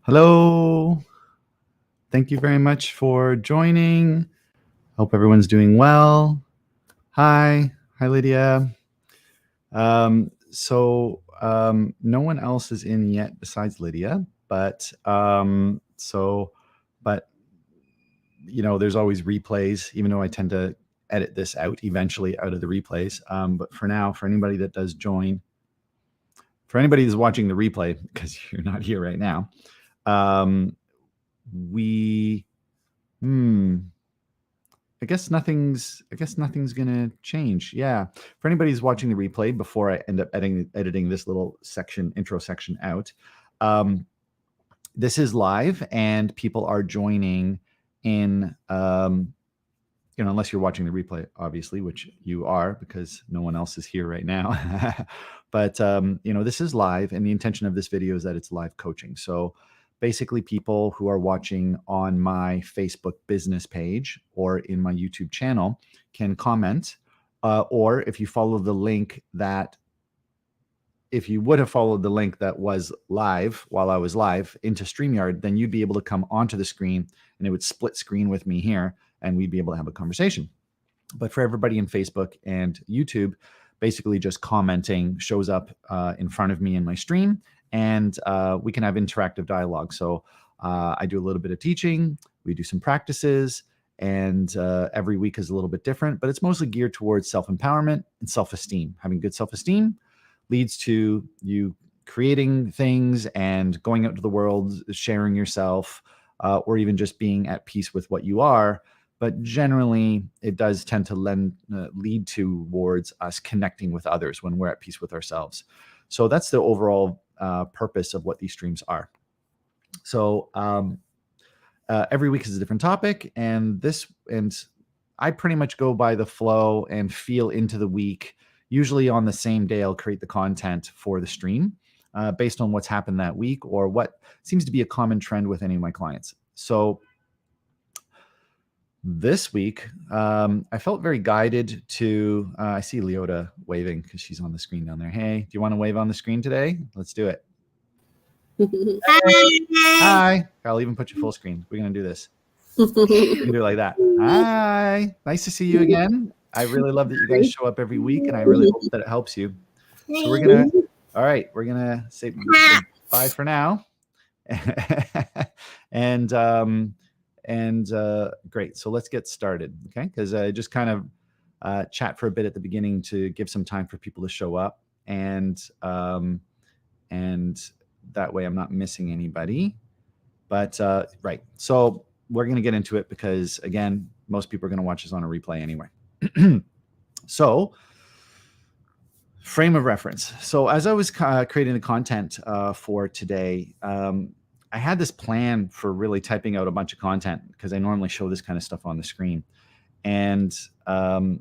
Hello. Thank you very much for joining. Hope everyone's doing well. Hi. Hi, Lydia. No one else is in yet besides Lydia, but there's always replays, even though I tend to edit this out eventually out of the replays. But for now, for anybody that does join, for anybody who's watching the replay, because you're not here right now, I guess nothing's gonna change. Yeah. For anybody who's watching the replay, before I end up editing this little intro section out, this is live and people are joining in. Unless you're watching the replay, obviously, which you are because no one else is here right now. But this is live, and the intention of this video is that it's live coaching. So basically, people who are watching on my Facebook business page or in my YouTube channel can comment, or if you follow the link if you would have followed the link that was live while I was live into StreamYard, then you'd be able to come onto the screen and it would split screen with me here and we'd be able to have a conversation. But for everybody in Facebook and YouTube, basically just commenting shows up in front of me in my stream, and we can have interactive dialogue. So I do a little bit of teaching, we do some practices, and every week is a little bit different, but it's mostly geared towards self-empowerment and self-esteem. Having good self-esteem leads to you creating things and going out to the world, sharing yourself, or even just being at peace with what you are. But generally, it does tend to lead towards us connecting with others when we're at peace with ourselves. So that's the overall purpose of what these streams are. So every week is a different topic, and I pretty much go by the flow and feel into the week. Usually on the same day, I'll create the content for the stream based on what's happened that week or what seems to be a common trend with any of my clients. So this week, I felt very guided to, I see Leota waving because she's on the screen down there. Hey, do you want to wave on the screen today? Let's do it. Hi. I'll even put you full screen. We're going to do this. You can do it like that. Hi. Nice to see you again. I really love that you guys show up every week, and I really hope that it helps you. So we're going to say bye for now. And great. So let's get started, okay? Because I just kind of chat for a bit at the beginning to give some time for people to show up, and that way I'm not missing anybody. But right, so we're going to get into it because again, most people are going to watch this on a replay anyway. So, frame of reference. So as I was creating the content for today, I had this plan for really typing out a bunch of content because I normally show this kind of stuff on the screen. And as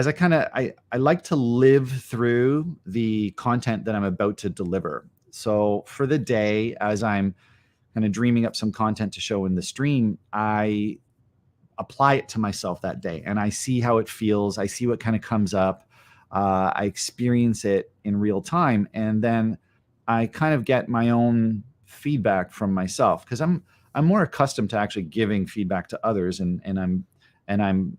I like to live through the content that I'm about to deliver. So for the day, as I'm kind of dreaming up some content to show in the stream, I apply it to myself that day and I see how it feels. I see what kind of comes up. I experience it in real time. And then I kind of get my own feedback from myself because I'm more accustomed to actually giving feedback to others, and I'm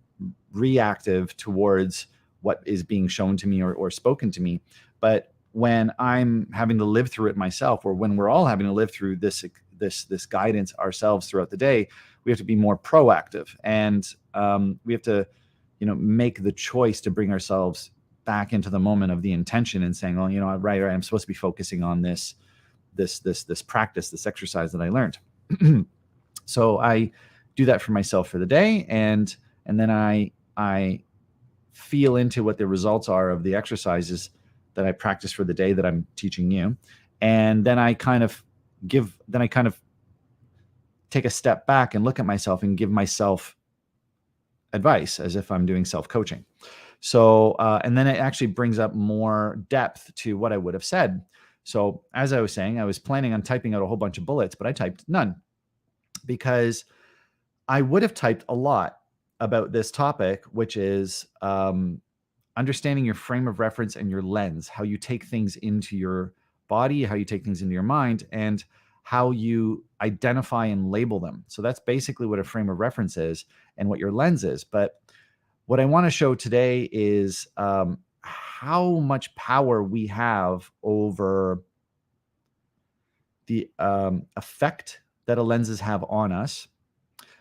reactive towards what is being shown to me or spoken to me. But when I'm having to live through it myself, or when we're all having to live through this guidance ourselves throughout the day, we have to be more proactive, and we have to, make the choice to bring ourselves back into the moment of the intention and saying, well, right, I'm supposed to be focusing on this practice, this exercise that I learned. So I do that for myself for the day, and then I feel into what the results are of the exercises that I practice for the day that I'm teaching you, and then I kind of take a step back and look at myself and give myself advice as if I'm doing self-coaching. So, and then it actually brings up more depth to what I would have said. So as I was saying, I was planning on typing out a whole bunch of bullets, but I typed none because I would have typed a lot about this topic, which is understanding your frame of reference and your lens, how you take things into your body, how you take things into your mind, and how you identify and label them. So that's basically what a frame of reference is and what your lens is. But what I want to show today is how much power we have over the effect that a lenses have on us,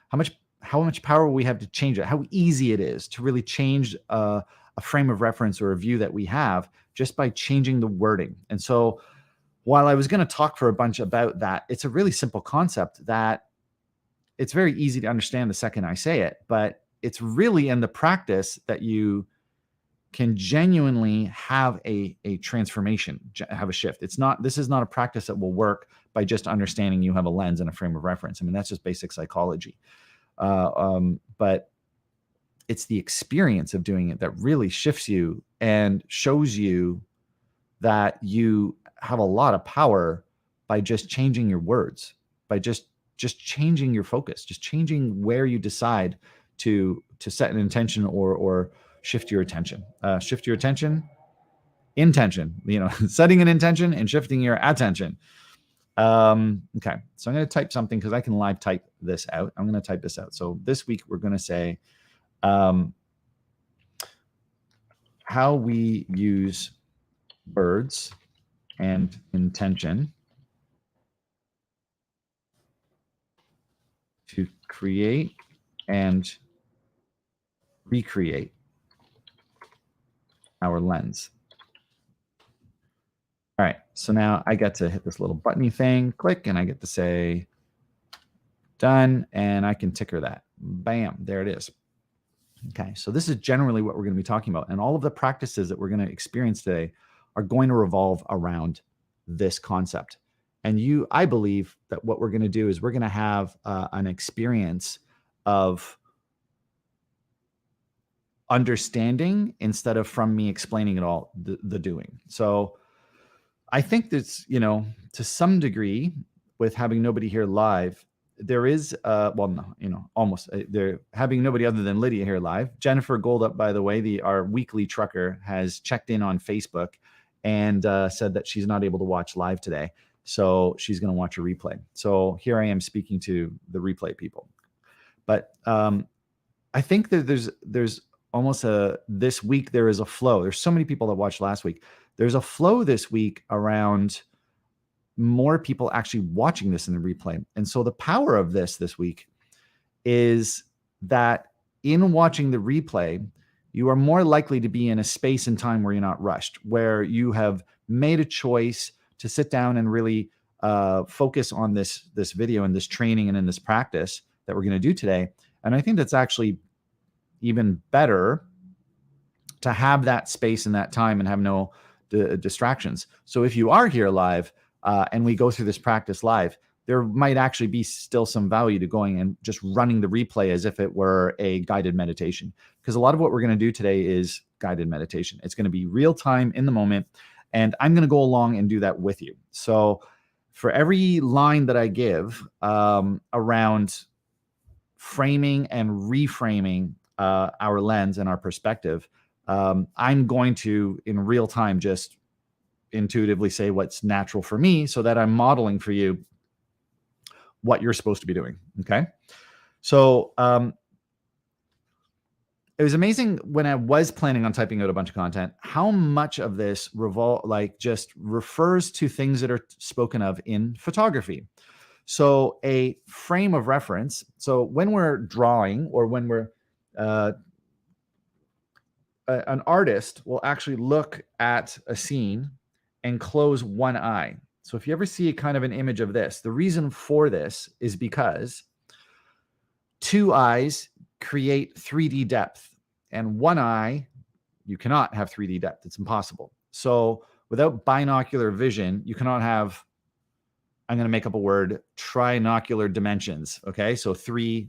how much power we have to change it, how easy it is to really change a frame of reference or a view that we have just by changing the wording. And so while I was going to talk for a bunch about that, it's a really simple concept that it's very easy to understand the second I say it, but it's really in the practice that you can genuinely have a transformation, have a shift. This is not a practice that will work by just understanding you have a lens and a frame of reference. I mean, that's just basic psychology. But it's the experience of doing it that really shifts you and shows you that you have a lot of power by just changing your words, by just changing your focus, just changing where you decide to set an intention or shift your attention. Shift your attention, intention, setting an intention and shifting your attention. Okay, so I'm going to type something because I can live type this out. I'm going to type this out. So this week we're going to say how we use words and intention to create and recreate our lens. All right, so now I get to hit this little buttony thing, click, and I get to say done, and I can ticker that. Bam, there it is. Okay, so this is generally what we're going to be talking about. And all of the practices that we're going to experience today are going to revolve around this concept. And I believe that what we're going to do is we're going to have an experience of understanding instead of from me explaining it all, the doing. So I think that's, to some degree, with having nobody here live, there is, almost. They're having nobody other than Lydia here live. Jennifer Goldup, by the way, our weekly trucker, has checked in on Facebook and said that she's not able to watch live today. So she's going to watch a replay. So here I am speaking to the replay people. But I think that there's almost this week there is a flow. There's so many people that watched last week. There's a flow this week around more people actually watching this in the replay. And so the power of this week is that in watching the replay, you are more likely to be in a space and time where you're not rushed, where you have made a choice to sit down and really focus on this video and this training and in this practice that we're going to do today. And I think that's actually even better to have that space and that time and have no distractions. So if you are here live and we go through this practice live, there might actually be still some value to going and just running the replay as if it were a guided meditation. Because a lot of what we're going to do today is guided meditation. It's going to be real time in the moment. And I'm going to go along and do that with you. So for every line that I give around framing and reframing our lens and our perspective, I'm going to, in real time, just intuitively say what's natural for me so that I'm modeling for you what you're supposed to be doing. Okay. So it was amazing when I was planning on typing out a bunch of content, how much of this just refers to things that are spoken of in photography. So a frame of reference. So when we're drawing or when we're an artist will actually look at a scene and close one eye. So if you ever see a kind of an image of this, the reason for this is because two eyes create 3D depth, and one eye, you cannot have 3D depth. It's impossible. So without binocular vision, you cannot have, I'm going to make up a word, trinocular dimensions. Okay. So 3D.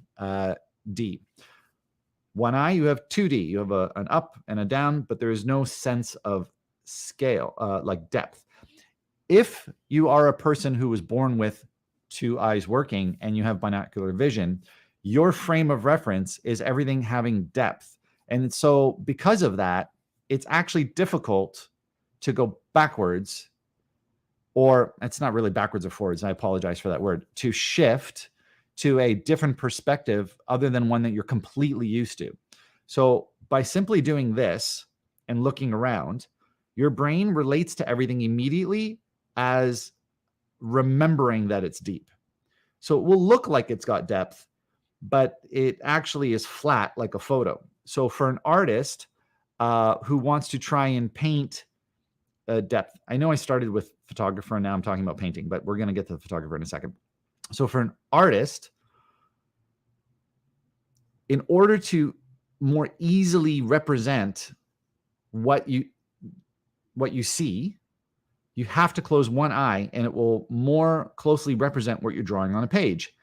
One eye, you have 2D. You have an up and a down, but there is no sense of scale, like depth. If you are a person who was born with two eyes working and you have binocular vision, your frame of reference is everything having depth. And so because of that, it's actually difficult to go backwards or it's not really backwards or forwards, I apologize for that word, to shift to a different perspective other than one that you're completely used to. So by simply doing this and looking around, your brain relates to everything immediately as remembering that it's deep. So it will look like it's got depth, but it actually is flat like a photo. So for an artist who wants to try and paint depth, I know I started with photographer and now I'm talking about painting, but we're going to get to the photographer in a second. So for an artist, in order to more easily represent what you see, you have to close one eye and it will more closely represent what you're drawing on a page.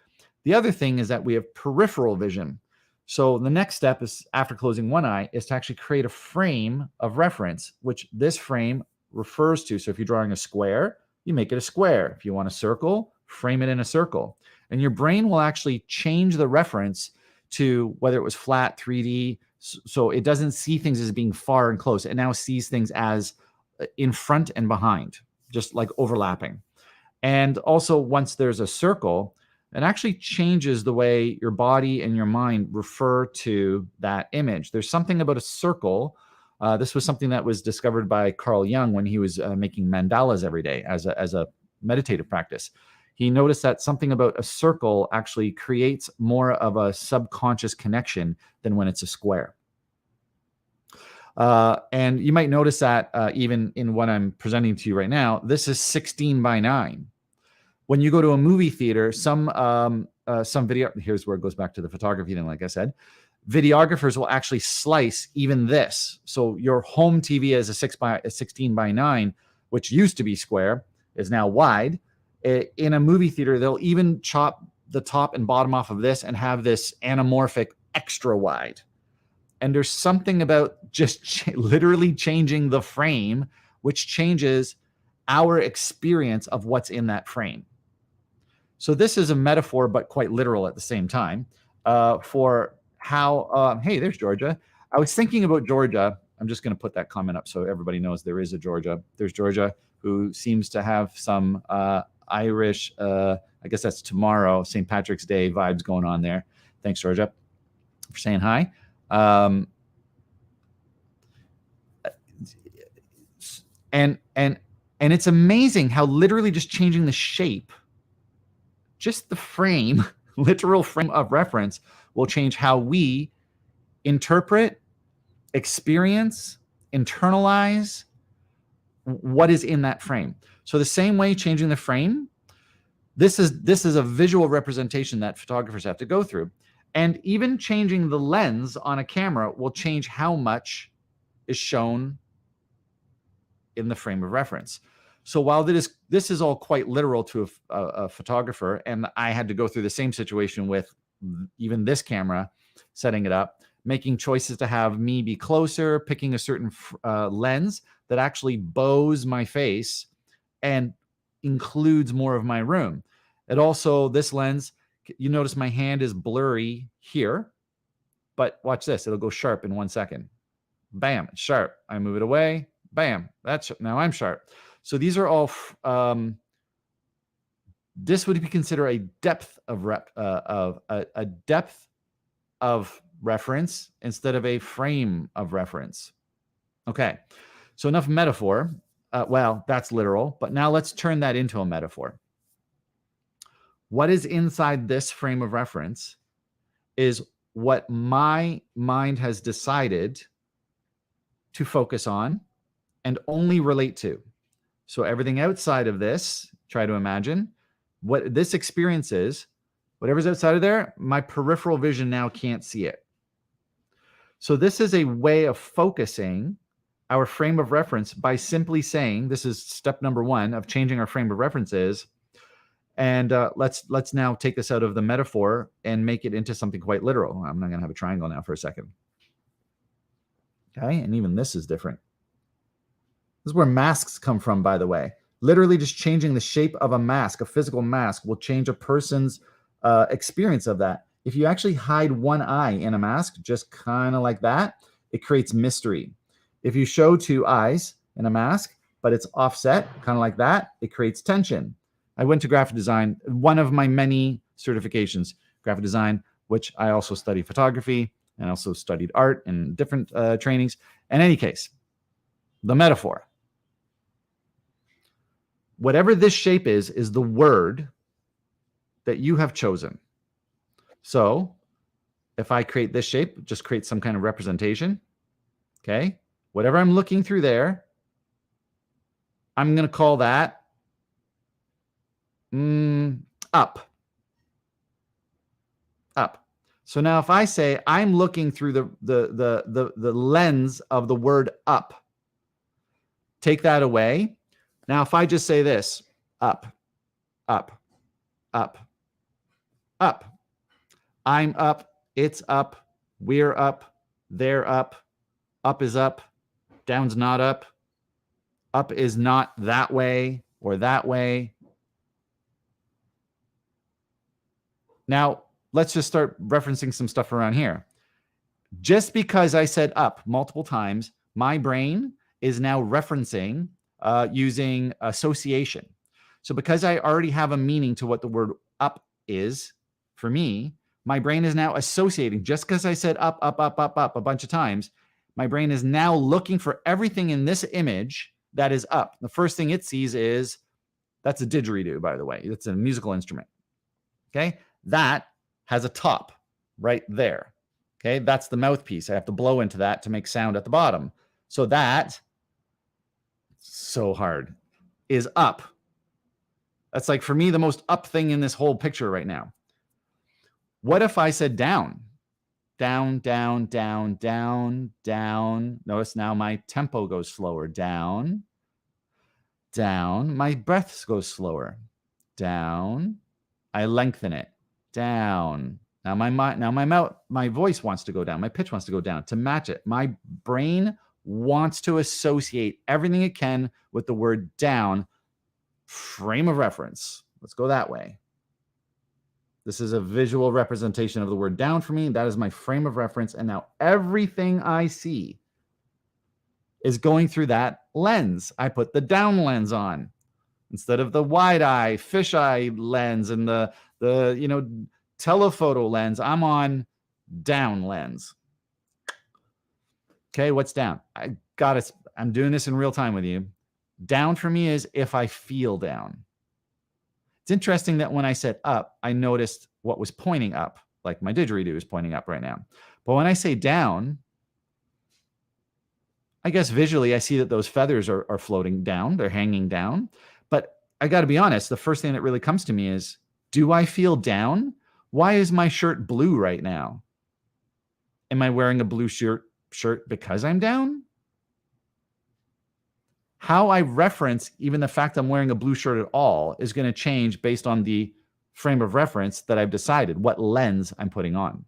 The other thing is that we have peripheral vision. So the next step is, after closing one eye, is to actually create a frame of reference, which this frame refers to. So if you're drawing a square, you make it a square. If you want a circle, frame it in a circle. And your brain will actually change the reference to whether it was flat, 3D, so it doesn't see things as being far and close. It now sees things as in front and behind, just like overlapping. And also, once there's a circle, it actually changes the way your body and your mind refer to that image. There's something about a circle. This was something that was discovered by Carl Jung when he was making mandalas every day as a meditative practice. He noticed that something about a circle actually creates more of a subconscious connection than when it's a square. And you might notice that even in what I'm presenting to you right now, this is 16 by 9. When you go to a movie theater, some video, here's where it goes back to the photography thing, like I said, videographers will actually slice even this. So your home TV is a 16 by 9, which used to be square, is now wide. In a movie theater, they'll even chop the top and bottom off of this and have this anamorphic extra wide. And there's something about just literally changing the frame, which changes our experience of what's in that frame. So this is a metaphor, but quite literal at the same time, for how, hey, there's Georgia. I was thinking about Georgia. I'm just going to put that comment up so everybody knows there is a Georgia. There's Georgia, who seems to have some Irish, I guess that's tomorrow, St. Patrick's Day vibes going on there. Thanks, Georgia, for saying hi. And it's amazing how literally just changing the shape, just the frame, literal frame of reference, will change how we interpret, experience, internalize what is in that frame. So the same way changing the frame, this is a visual representation that photographers have to go through. And even changing the lens on a camera will change how much is shown in the frame of reference. So while this is all quite literal to a photographer, and I had to go through the same situation with even this camera, setting it up, making choices to have me be closer, picking a certain lens that actually bows my face and includes more of my room. It also, this lens, you notice my hand is blurry here, but watch this, it'll go sharp in 1 second. Bam, it's sharp. I move it away, bam, now I'm sharp. So these are all, this would be considered a depth of depth of reference instead of a frame of reference. Okay, so enough metaphor. Well, that's literal, but now let's turn that into a metaphor. What is inside this frame of reference is what my mind has decided to focus on and only relate to. So everything outside of this, try to imagine what this experience is. Whatever's outside of there, my peripheral vision now can't see it. So this is a way of focusing our frame of reference by simply saying, this is step number 1 of changing our frame of references. And let's now take this out of the metaphor and make it into something quite literal. I'm not going to have a triangle now for a second. Okay, and even this is different. This is where masks come from, by the way. Literally just changing the shape of a mask, a physical mask, will change a person's experience of that. If you actually hide one eye in a mask, just kind of like that, it creates mystery. If you show 2 eyes in a mask, but it's offset, kind of like that, it creates tension. I went to graphic design, one of my many certifications, graphic design, which I also study photography and also studied art and different trainings. In any case, the metaphor. Whatever this shape is the word that you have chosen. So if I create this shape, just create some kind of representation. Okay. Whatever I'm looking through there, I'm going to call that up. Up. So now if I say I'm looking through the lens of the word up, take that away. Now if I just say this, up, up, up, up. I'm up, it's up, we're up, they're up is up, down's not up is not that way or that way. Now, let's just start referencing some stuff around here. Just because I said up multiple times, my brain is now referencing using association. So because I already have a meaning to what the word up is, for me, my brain is now associating. Just because I said up, up, up, up, up a bunch of times, my brain is now looking for everything in this image that is up. The first thing it sees is, that's a didgeridoo, by the way. It's a musical instrument. Okay. That has a top right there. Okay. That's the mouthpiece. I have to blow into that to make sound at the bottom. So that, so hard, is up. That's like, for me, the most up thing in this whole picture right now. What if I said down? Down, down, down, down, down. Notice now my tempo goes slower. Down, down. My breath goes slower. Down. I lengthen it. Down. Now my voice wants to go down. My pitch wants to go down to match it. My brain wants to associate everything it can with the word down. Frame of reference. Let's go that way. This is a visual representation of the word down for me. That is my frame of reference. And now everything I see is going through that lens. I put the down lens on instead of the wide eye, fisheye lens and the telephoto lens. I'm on down lens. Okay, what's down? I'm doing this in real time with you. Down for me is if I feel down. It's interesting that when I said up, I noticed what was pointing up, like my didgeridoo is pointing up right now. But when I say down, I guess visually I see that those feathers are floating down, they're hanging down. But I got to be honest, the first thing that really comes to me is, do I feel down? Why is my shirt blue right now? Am I wearing a blue shirt because I'm down? How I reference even the fact I'm wearing a blue shirt at all is going to change based on the frame of reference that I've decided, what lens I'm putting on.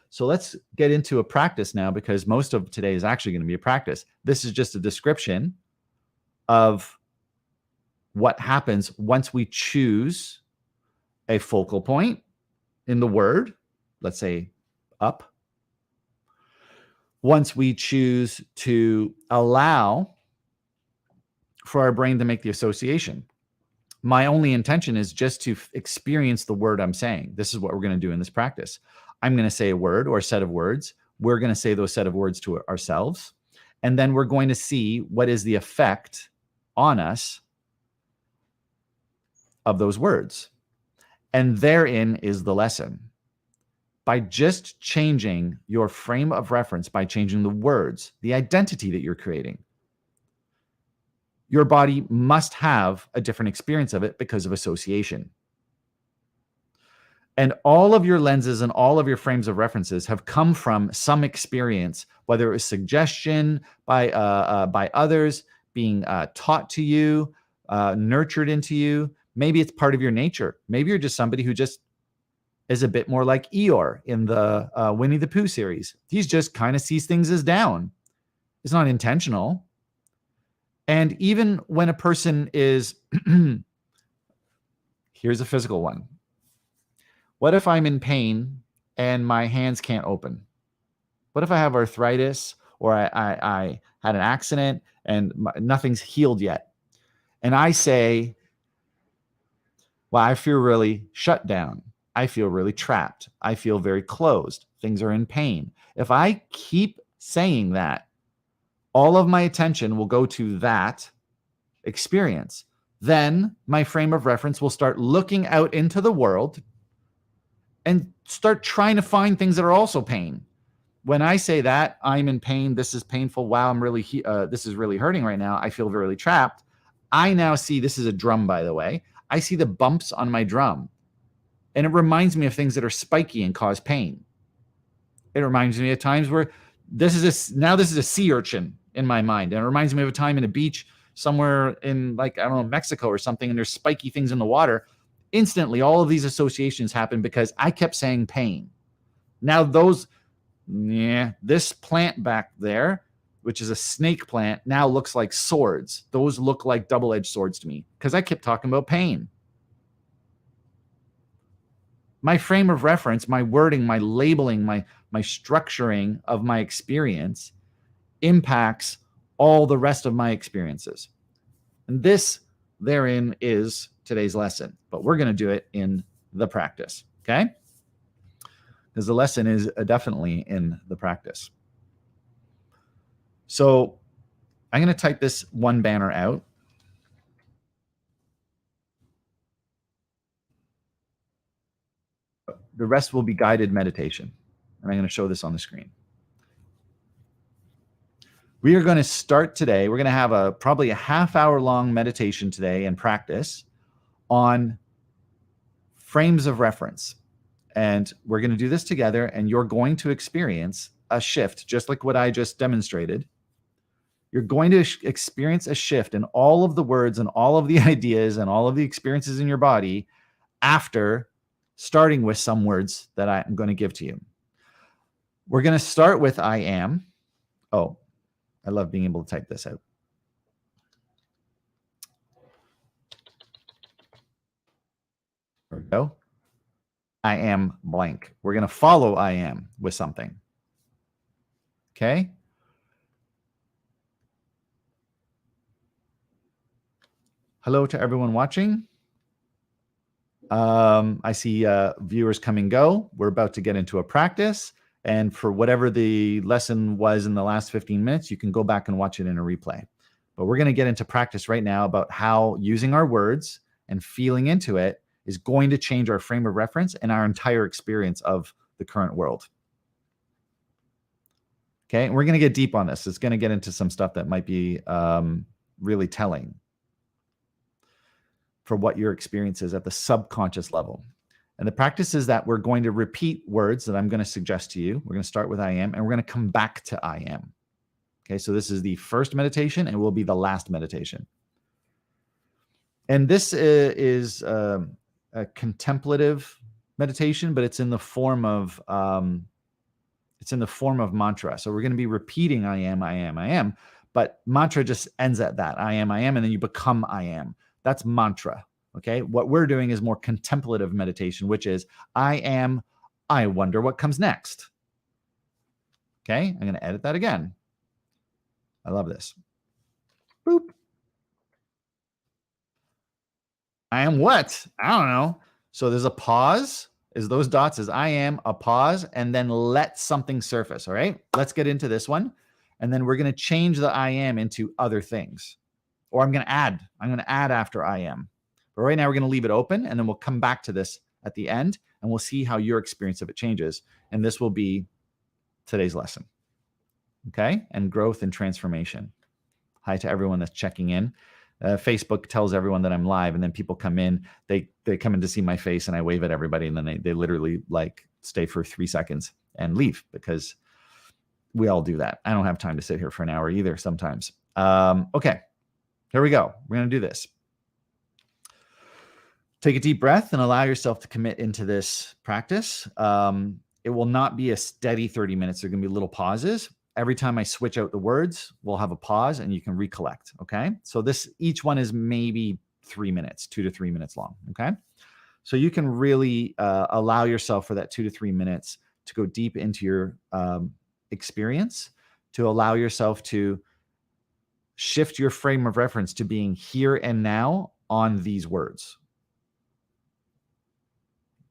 So let's get into a practice now, because most of today is actually going to be a practice. This is just a description of what happens once we choose a focal point in the word, let's say up. Once we choose to allow for our brain to make the association. My only intention is just to experience the word I'm saying. This is what we're going to do in this practice. I'm going to say a word or a set of words. We're going to say those set of words to ourselves. And then we're going to see what is the effect on us of those words. And therein is the lesson. By just changing your frame of reference, by changing the words, the identity that you're creating, your body must have a different experience of it because of association. And all of your lenses and all of your frames of references have come from some experience, whether it was suggestion by others, being taught to you, nurtured into you. Maybe it's part of your nature. Maybe you're just somebody who just is a bit more like Eeyore in the Winnie the Pooh series. He's just kind of sees things as down. It's not intentional. And even when a person is, here's a physical one. What if I'm in pain and my hands can't open? What if I have arthritis or I had an accident and nothing's healed yet. And I say, well, I feel really shut down. I feel really trapped. I feel very closed. Things are in pain. If I keep saying that, all of my attention will go to that experience. Then my frame of reference will start looking out into the world and start trying to find things that are also pain. When I say that, I'm in pain, this is painful, wow, this is really hurting right now, I feel really trapped, I now see, this is a drum, by the way, I see the bumps on my drum. And it reminds me of things that are spiky and cause pain. It reminds me of times where this is a sea urchin in my mind. And it reminds me of a time in a beach somewhere in, like, I don't know, Mexico or something, and there's spiky things in the water. Instantly, all of these associations happen because I kept saying pain. Now this plant back there, which is a snake plant, now looks like swords. Those look like double-edged swords to me because I kept talking about pain. My frame of reference, my wording, my labeling, my structuring of my experience impacts all the rest of my experiences. And this, therein, is today's lesson. But we're going to do it in the practice, okay? Because the lesson is definitely in the practice. So I'm going to type this one banner out. The rest will be guided meditation. And I'm going to show this on the screen. We are going to start today. We're going to have probably a half-hour-long meditation today and practice on frames of reference. And we're going to do this together, and you're going to experience a shift, just like what I just demonstrated. You're going to experience a shift in all of the words and all of the ideas and all of the experiences in your body after starting with some words that I'm going to give to you. We're going to start with I am. Oh, I love being able to type this out. There we go. I am blank. We're going to follow I am with something. Okay? Hello to everyone watching. I see viewers come and go. We're about to get into a practice. And for whatever the lesson was in the last 15 minutes, you can go back and watch it in a replay. But we're going to get into practice right now about how using our words and feeling into it is going to change our frame of reference and our entire experience of the current world. Okay, and we're going to get deep on this. It's going to get into some stuff that might be really telling for what your experience is at the subconscious level. And the practice is that we're going to repeat words that I'm going to suggest to you. We're going to start with I am, and we're going to come back to I am. Okay, so this is the first meditation and will be the last meditation. And this is a contemplative meditation, but it's in the form of mantra. So we're going to be repeating I am, I am, I am, but mantra just ends at that. I am, and then you become I am. That's mantra. Okay. What we're doing is more contemplative meditation, which is I am, I wonder what comes next. Okay. I'm going to edit that again. I love this. Boop. I am what? I don't know. So there's a pause. Is those dots is I am, a pause, and then let something surface. All right. Let's get into this one. And then we're going to change the I am into other things. Or I'm going to add after I am. But right now we're going to leave it open, and then we'll come back to this at the end, and we'll see how your experience of it changes. And this will be today's lesson. Okay? And growth and transformation. Hi to everyone that's checking in. Facebook tells everyone that I'm live, and then people come in. They come in to see my face, and I wave at everybody, and then they literally like stay for 3 seconds and leave because we all do that. I don't have time to sit here for an hour either sometimes. Okay. Here we go. We're going to do this. Take a deep breath and allow yourself to commit into this practice. It will not be a steady 30 minutes. There are going to be little pauses. Every time I switch out the words, we'll have a pause and you can recollect. Okay. So each one is maybe 3 minutes, 2 to 3 minutes long. Okay. So you can really allow yourself for that 2 to 3 minutes to go deep into your experience, to allow yourself to shift your frame of reference to being here and now on these words.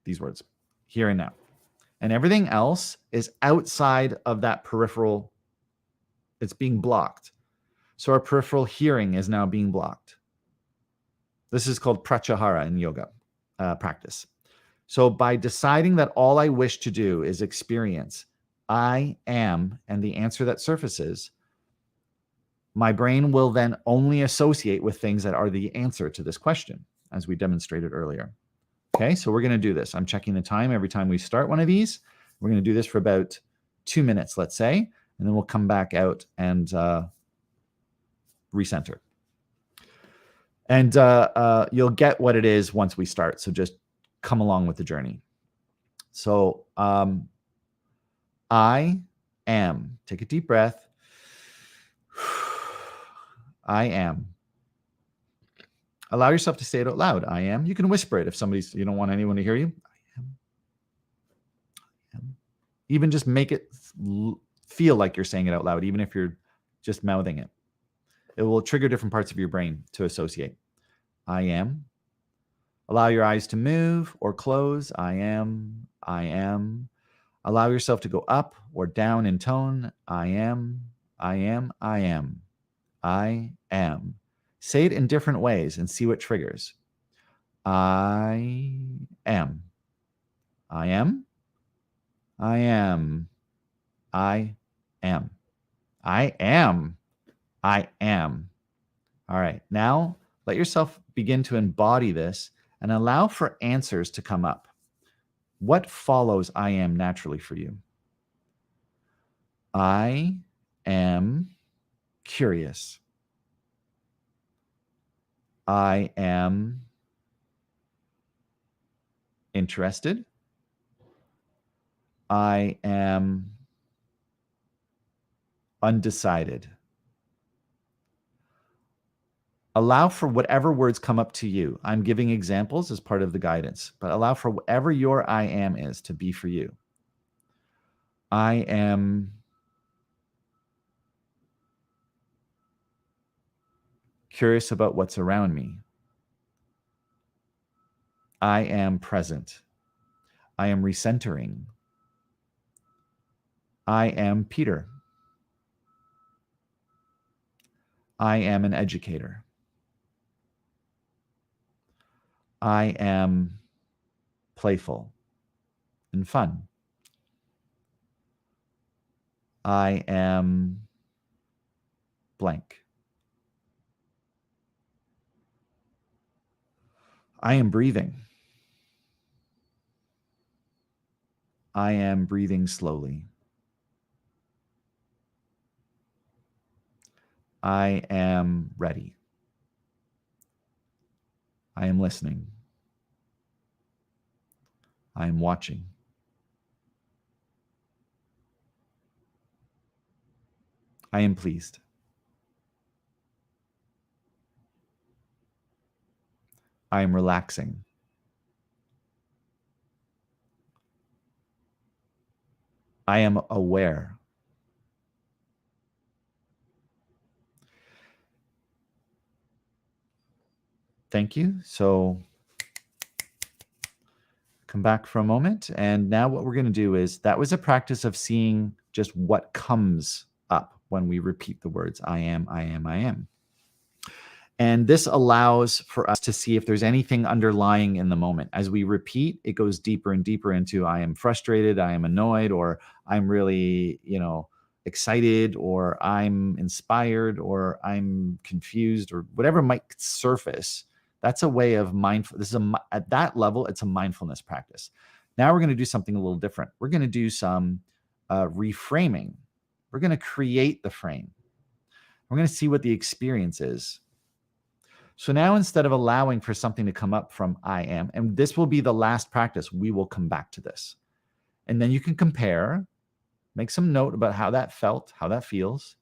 These words, here and now. And everything else is outside of that peripheral. It's being blocked. So our peripheral hearing is now being blocked. This is called pratyahara in yoga practice. So by deciding that all I wish to do is experience I am and the answer that surfaces, my brain will then only associate with things that are the answer to this question, as we demonstrated earlier. Okay, so we're going to do this. I'm checking the time every time we start one of these. We're going to do this for about 2 minutes, let's say, and then we'll come back out and recenter. And you'll get what it is once we start. So just come along with the journey. So I am. Take a deep breath. I am. Allow yourself to say it out loud. I am. You can whisper it if you don't want anyone to hear you. I am. I am. Even just make it feel like you're saying it out loud, even if you're just mouthing it. It will trigger different parts of your brain to associate. I am. Allow your eyes to move or close. I am. I am. Allow yourself to go up or down in tone. I am. I am. I am. I am. Say it in different ways and see what triggers. I am. I am. I am. I am. I am. I am. All right. Now let yourself begin to embody this and allow for answers to come up. What follows I am naturally for you? I am curious. I am interested. I am undecided. Allow for whatever words come up to you. I'm giving examples as part of the guidance, but allow for whatever your I am is to be for you. I am curious about what's around me. I am present. I am recentering. I am Peter. I am an educator. I am playful and fun. I am blank. I am breathing. I am breathing slowly. I am ready. I am listening. I am watching. I am pleased. I am relaxing. I am aware. Thank you. So come back for a moment. And now what we're going to do is, that was a practice of seeing just what comes up when we repeat the words, I am, I am, I am. And this allows for us to see if there's anything underlying in the moment. As we repeat, it goes deeper and deeper into I am frustrated, I am annoyed, or I'm really, excited, or I'm inspired, or I'm confused, or whatever might surface. That's a way of mindful. At that level, it's a mindfulness practice. Now we're going to do something a little different. We're going to do some reframing. We're going to create the frame. We're going to see what the experience is. So now, instead of allowing for something to come up from I am, and this will be the last practice, we will come back to this. And then you can compare, make some note about how that felt, how that feels.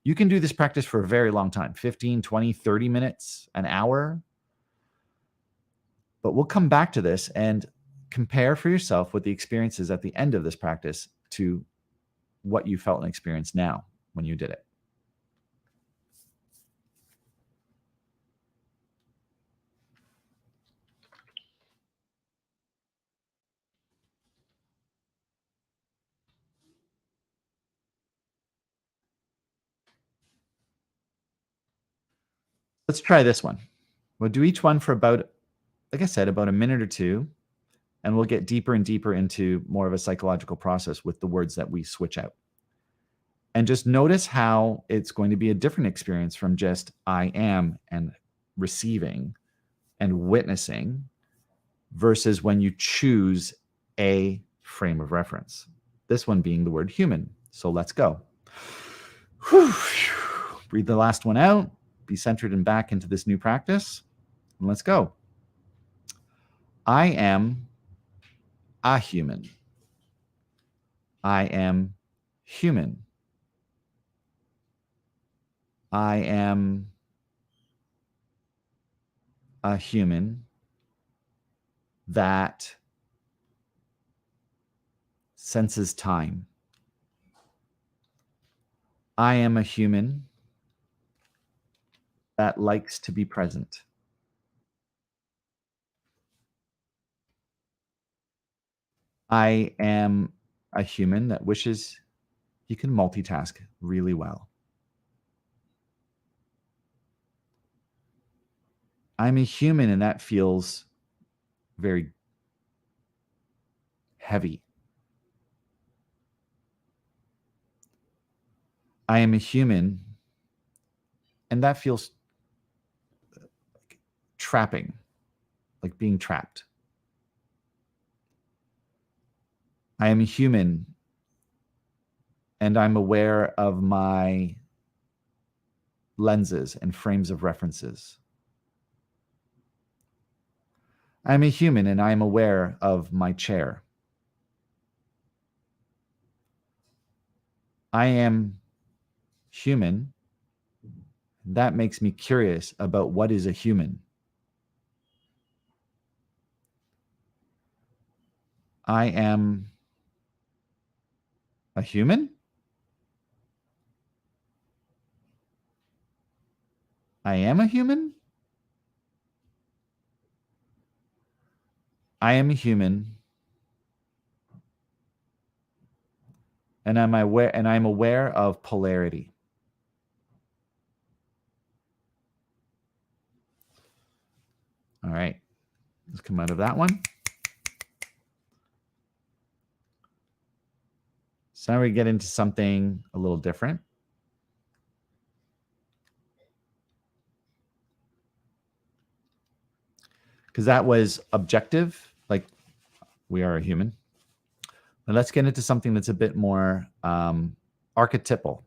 You can do this practice for a very long time, 15, 20, 30 minutes, an hour. But we'll come back to this and compare for yourself what the experience is at the end of this practice to what you felt and experienced now. when you did it? Let's try this one. We'll do each one for about, like I said, about a minute or two, and we'll get deeper and deeper into more of a psychological process with the words that we switch out. And just notice how it's going to be a different experience from just I am and receiving and witnessing versus when you choose a frame of reference. This one being the word human. So let's go. Breathe the last one out. Be centered and back into this new practice. And let's go. I am a human. I am human. I am a human that senses time. I am a human that likes to be present. I am a human that wishes he can multitask really well. I'm a human, and that feels very heavy. I am a human, and that feels trapping, like being trapped. I am a human, and I'm aware of my lenses and frames of references. I'm a human, and I'm aware of my chair. I am human. That makes me curious about what is a human. I am a human? I am a human? I am a human, and I'm aware of polarity. All right. Let's come out of that one. So now we get into something a little different. Because that was objective, like we are a human. Now let's get into something that's a bit more archetypal.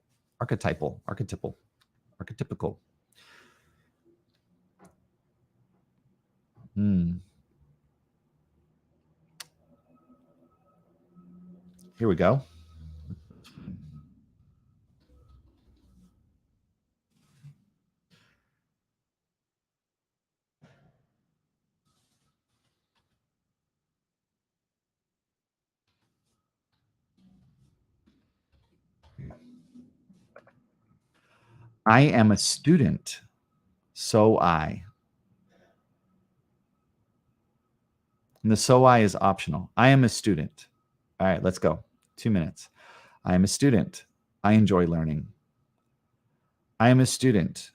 Here we go. I am a student, so I. And the so I is optional. I am a student. All right, let's go. 2 minutes. I am a student. I enjoy learning. I am a student.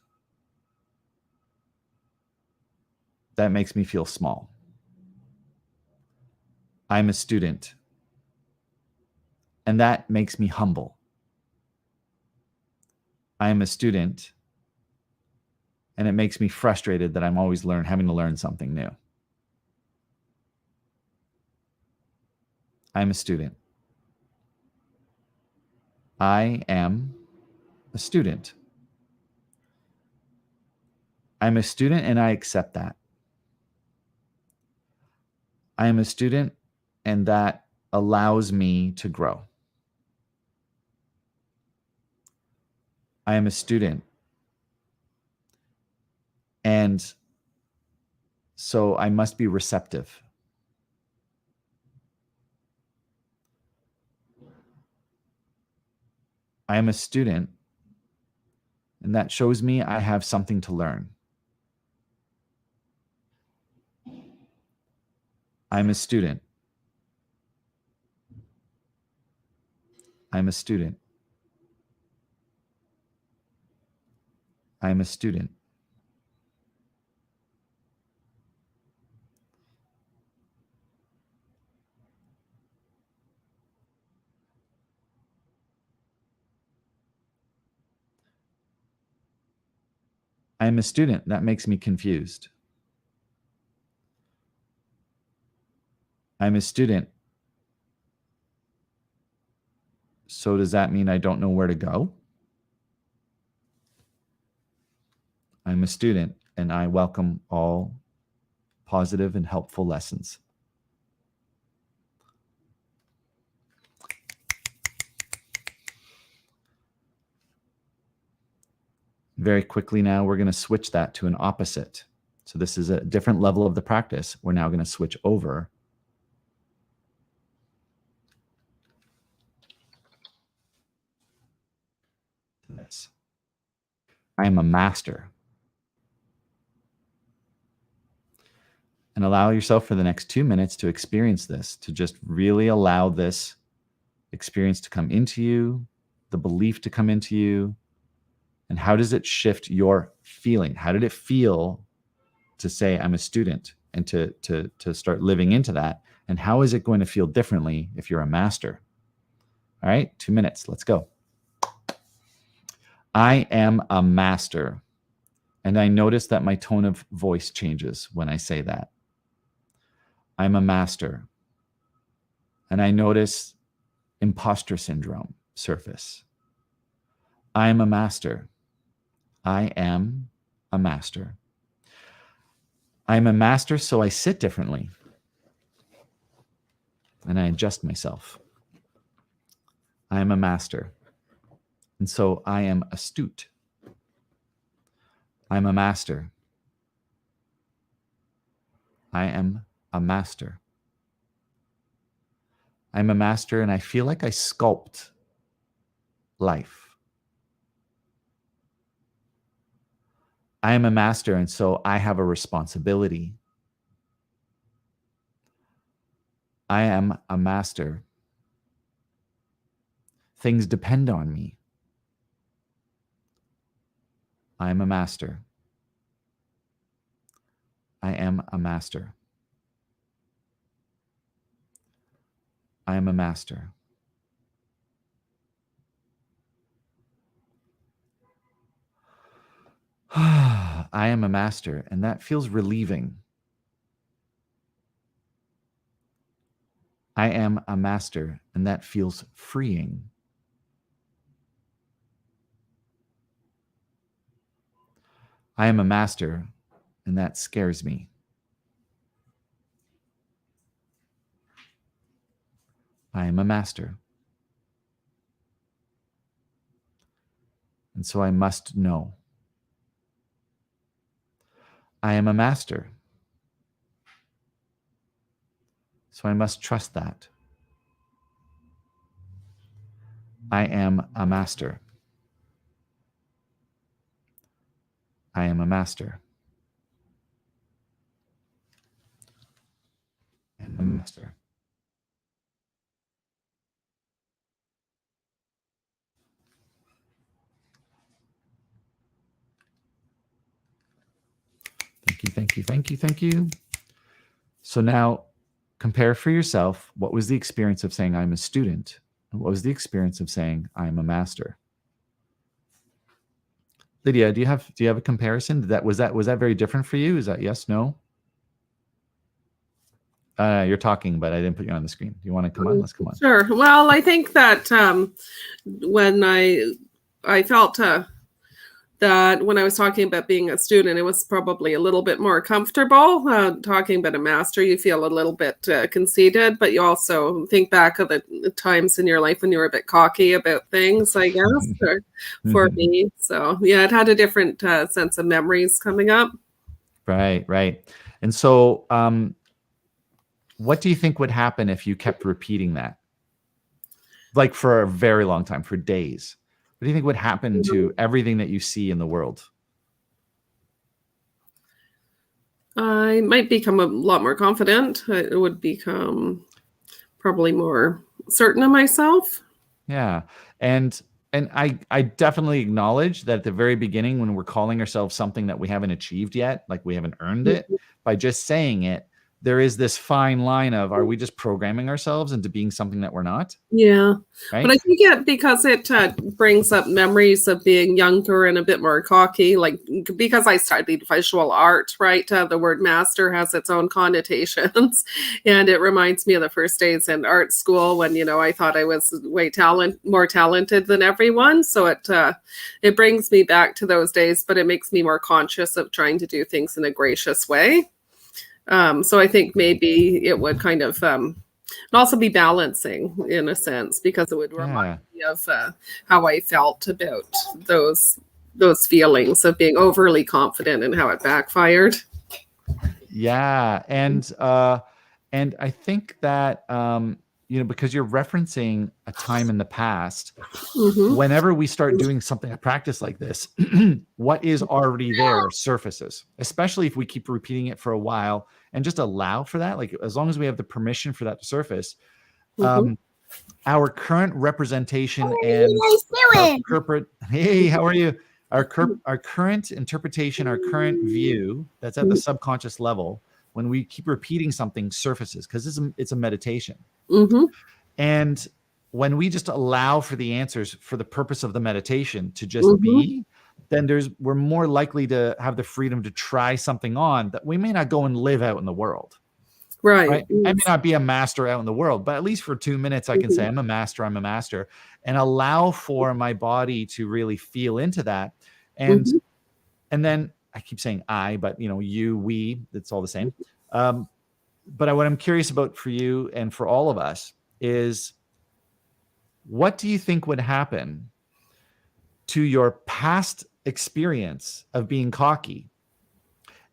That makes me feel small. I'm a student. And that makes me humble. I am a student. And it makes me frustrated that I'm always having to learn something new. I'm a student. I am a student. I'm a student and I accept that. I am a student and that allows me to grow. I am a student. And so I must be receptive. I am a student And that shows me I have something to learn. I'm a student. I'm a student. I'm a student. I'm a student. That makes me confused. I'm a student. So does that mean I don't know where to go? I'm a student, and I welcome all positive and helpful lessons. Very quickly now, we're going to switch that to an opposite. So this is a different level of the practice. We're now going to switch over to this. I am a master. And allow yourself for the next 2 minutes to experience this, to just really allow this experience to come into you, the belief to come into you. And how does it shift your feeling? How did it feel to say, I'm a student, and to start living into that? And how is it going to feel differently if you're a master? All right, 2 minutes. Let's go. I am a master. And I notice that my tone of voice changes when I say that. I'm a master. And I notice imposter syndrome surface. I am a master. I am a master. I'm a master, so I sit differently. And I adjust myself. I am a master. And so I am astute. I'm a master. I am a master. I'm a master, and I feel like I sculpt life. I am a master, and so I have a responsibility. I am a master. Things depend on me. I am a master. I am a master. I am a master. I am a master, and that feels relieving. I am a master, and that feels freeing. I am a master, and that scares me. I am a master. And so I must know. I am a master. So I must trust that. I am a master. I am a master. I am a master. Thank you, thank you, thank you, thank you. So now compare for yourself, what was the experience of saying I'm a student? And what was the experience of saying I'm a master? Lydia, do you have a comparison? Was that very different for you? Is that yes, no? You're talking, but I didn't put you on the screen. Do you want to come on? Let's come on. Sure. Well, I think that when I felt that when I was talking about being a student, it was probably a little bit more comfortable. Talking about a master, you feel a little bit conceited, but you also think back of the times in your life when you were a bit cocky about things, I guess, for me. So yeah, it had a different sense of memories coming up. Right, right. And so what do you think would happen if you kept repeating that? Like for a very long time, for days? What do you think would happen to everything that you see in the world? I might become a lot more confident. I would become probably more certain of myself. Yeah. And I definitely acknowledge that at the very beginning, when we're calling ourselves something that we haven't achieved yet, like we haven't earned it, by just saying it, there is this fine line of, are we just programming ourselves into being something that we're not? Yeah, but Right? I think because it brings up memories of being younger and a bit more cocky, like because I studied visual art, right? The word master has its own connotations, and it reminds me of the first days in art school when I thought I was more talented than everyone. So it brings me back to those days, but it makes me more conscious of trying to do things in a gracious way. So I think maybe it would kind of and also be balancing in a sense because it would remind Yeah. me of how I felt about those feelings of being overly confident and how it backfired. Yeah. And I think that because you're referencing a time in the past, Hmm. whenever we start doing something, a practice like this, what is already there surfaces, especially if we keep repeating it for a while and just allow for that. Like, as long as we have the permission for that to surface, Hmm. um, our current representation What are and you our guys doing? hey, how are you? Our current interpretation, our current view that's at the subconscious level, when we keep repeating something, surfaces, because it's a meditation. Hmm. And when we just allow for the answers for the purpose of the meditation to just Hmm. be, then we're more likely to have the freedom to try something on that we may not go and live out in the world. Right. Right? I may not be a master out in the world, but at least for 2 minutes, I can say, I'm a master, and allow for my body to really feel into that. And Hmm. and then I keep saying I, but you, we, it's all the same. But what I'm curious about for you and for all of us is, what do you think would happen to your past experience of being cocky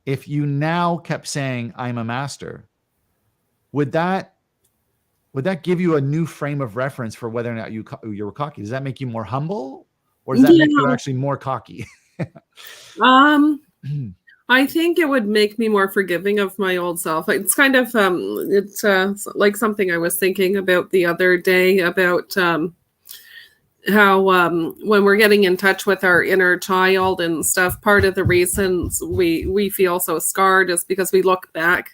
if you now kept saying, I'm a master? Would that give you a new frame of reference for whether or not you were cocky? Does that make you more humble, or does that make you Yeah. actually more cocky? Um, I think it would make me more forgiving of my old self. It's kind of it's like something I was thinking about the other day about how when we're getting in touch with our inner child and stuff, part of the reasons we feel so scarred is because we look back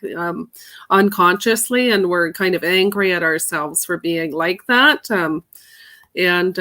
unconsciously and we're kind of angry at ourselves for being like that. And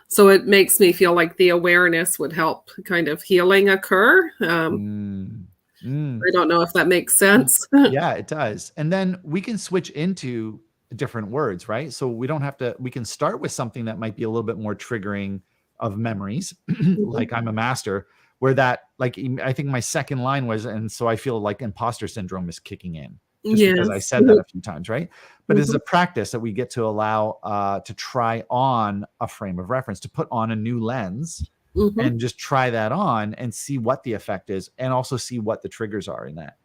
so it makes me feel like the awareness would help kind of healing occur. Mm. Mm. I don't know if that makes sense. Yeah, it does. And then we can switch into different words, right? So we don't have to, we can start with something that might be a little bit more triggering of memories, like I'm a master, where that, like, I think my second line was, and so I feel like imposter syndrome is kicking in just because I Yes. said that a few times, right? But this is Mhm. a practice that we get to allow to try on a frame of reference, to put on a new lens Mhm. and just try that on and see what the effect is, and also see what the triggers are in that.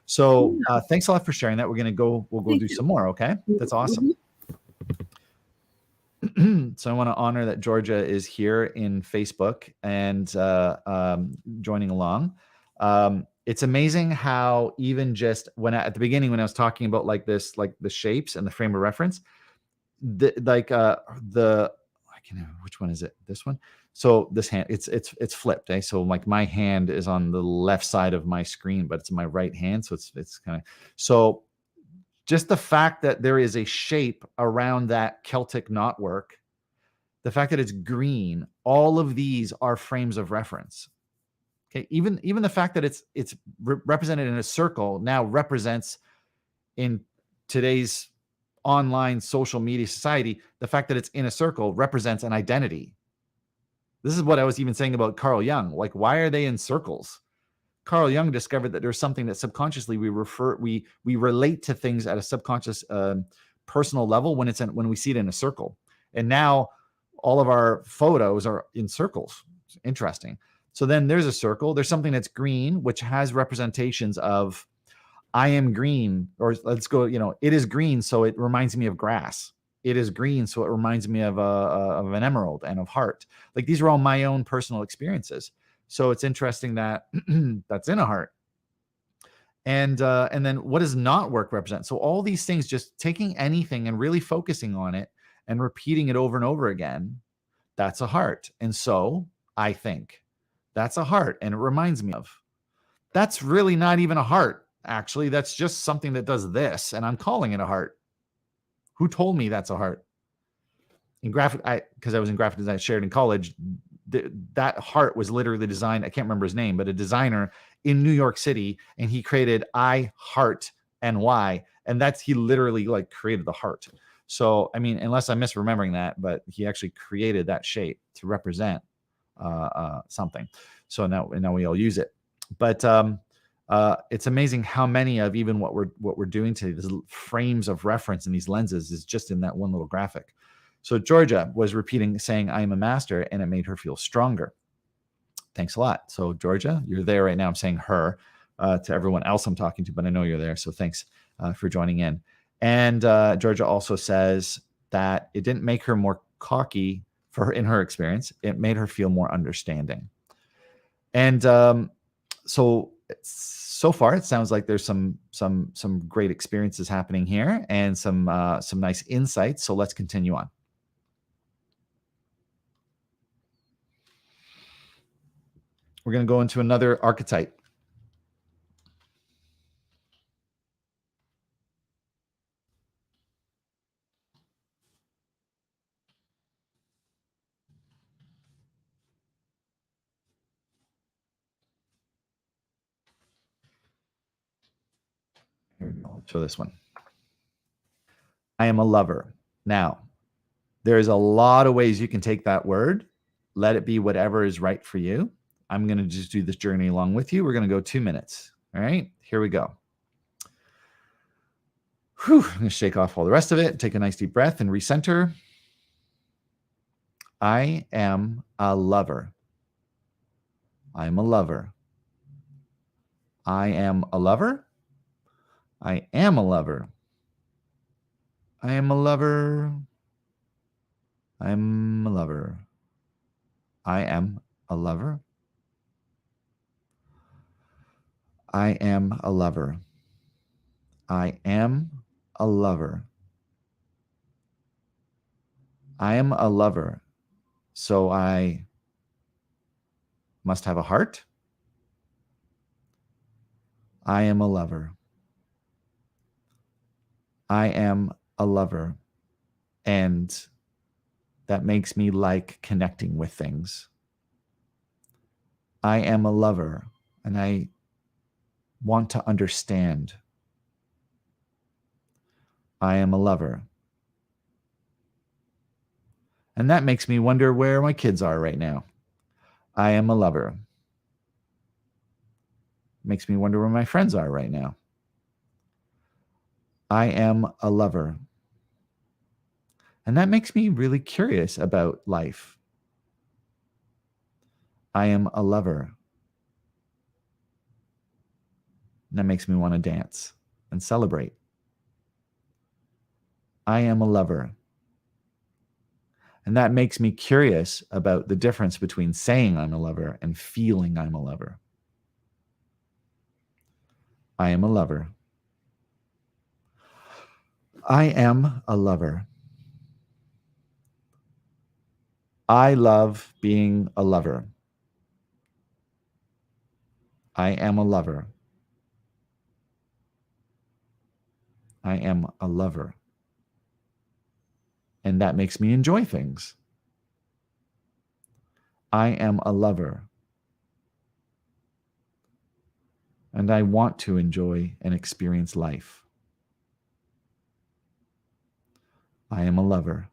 So thanks a lot for sharing that. We'll go Thank do you. some more. Okay. That's awesome. Mhm. So I want to honor that Georgia is here in Facebook and joining along. It's amazing how, even just at the beginning, when I was talking about like this, like the shapes and the frame of reference, I can which one is it? This one. So this hand, it's flipped. So like my hand is on the left side of my screen, but it's my right hand. So it's kind of, so just the fact that there is a shape around that Celtic knotwork, the fact that it's green, all of these are frames of reference. Okay, even the fact that it's represented in a circle now represents, in today's online social media society, the fact that it's in a circle represents an identity. This is what I was even saying about Carl Jung. Like, why are they in circles? Carl Jung discovered that there's something that subconsciously we relate to things at a subconscious personal level when we see it in a circle. And now all of our photos are in circles. It's interesting. So then there's a circle. There's something that's green, which has representations of, I am green, or let's go, it is green, so it reminds me of grass. it is green, so it reminds me of an emerald and of heart. Like, these are all my own personal experiences. So it's interesting that that's in a heart. And then what does not work represent? So all these things, just taking anything and really focusing on it and repeating it over and over again, that's a heart. And so I think that's a heart. And it reminds me of, that's really not even a heart. Actually, that's just something that does this, and I'm calling it a heart. Who told me that's a heart? In graphic, because I was in graphic design at Sheridan College, that heart was literally designed. I can't remember his name, but a designer in New York City, and he created I heart NY, and he literally like created the heart. So I mean, unless I'm misremembering that, but he actually created that shape to represent something. So now we all use it. But it's amazing how many of even what we're doing today, these frames of reference and these lenses, is just in that one little graphic. So Georgia was repeating, saying, I am a master, and it made her feel stronger. Thanks a lot. So Georgia, you're there right now. I'm saying her to everyone else I'm talking to, but I know you're there. So thanks for joining in. And Georgia also says that it didn't make her more cocky for her in her experience. It made her feel more understanding. And so far it sounds like there's some great experiences happening here and some nice insights. So let's continue on. We're going to go into another archetype. Here we go. I'll show this one. I am a lover. Now, there's a lot of ways you can take that word. Let it be whatever is right for you. I'm going to just do this journey along with you. We're going to go 2 minutes. All right, here we go. Whew, I'm going to shake off all the rest of it. Take a nice deep breath and recenter. I am a lover. I am a lover. I am a lover. I am a lover. I am a lover. I'm a lover. I am a lover. I am a lover. I am a lover. I am a lover. So I must have a heart. I am a lover. I am a lover. And that makes me like connecting with things. I am a lover, and I want to understand. I am a lover. And that makes me wonder where my kids are right now. I am a lover. Makes me wonder where my friends are right now. I am a lover. And that makes me really curious about life. I am a lover. And that makes me want to dance and celebrate. I am a lover. And that makes me curious about the difference between saying I'm a lover and feeling I'm a lover. I am a lover. I am a lover. I love being a lover. I am a lover. I am a lover. And that makes me enjoy things. I am a lover. And I want to enjoy and experience life. I am a lover.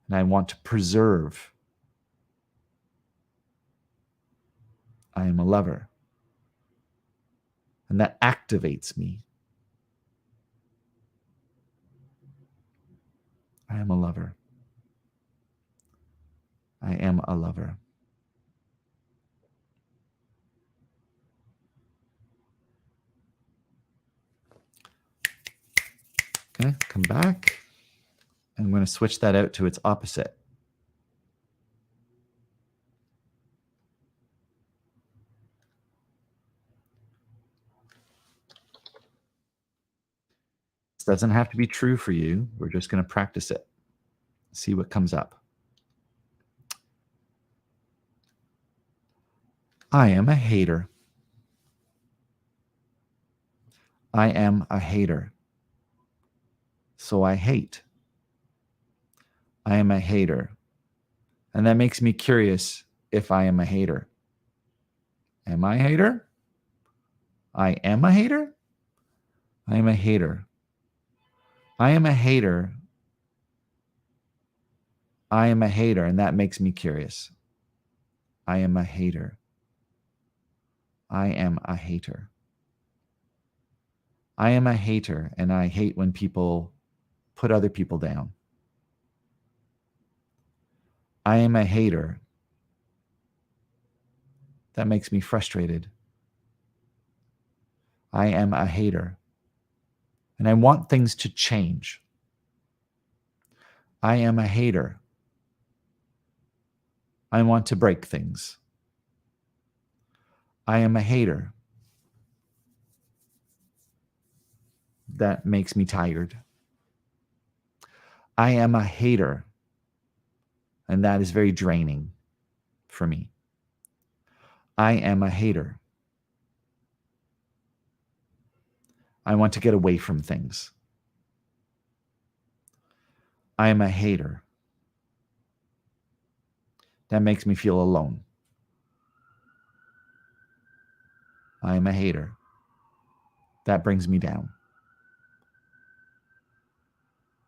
And I want to preserve. I am a lover. And that activates me. I am a lover. I am a lover. going to come back. I'm going to switch that out to its opposite. This doesn't have to be true for you. We're just going to practice it. See what comes up. I am a hater. I am a hater. So I hate. I am a hater. And that makes me curious if I am a hater. Am I a hater? I am a hater? I am a hater. I am a hater. I am a hater, and that makes me curious. I am a hater. I am a hater. I am a hater, and I hate when people put other people down. I am a hater. That makes me frustrated. I am a hater, and I want things to change. I am a hater. I want to break things. I am a hater. That makes me tired. I am a hater, and that is very draining for me. I am a hater. I want to get away from things. I am a hater. That makes me feel alone. I am a hater. That brings me down.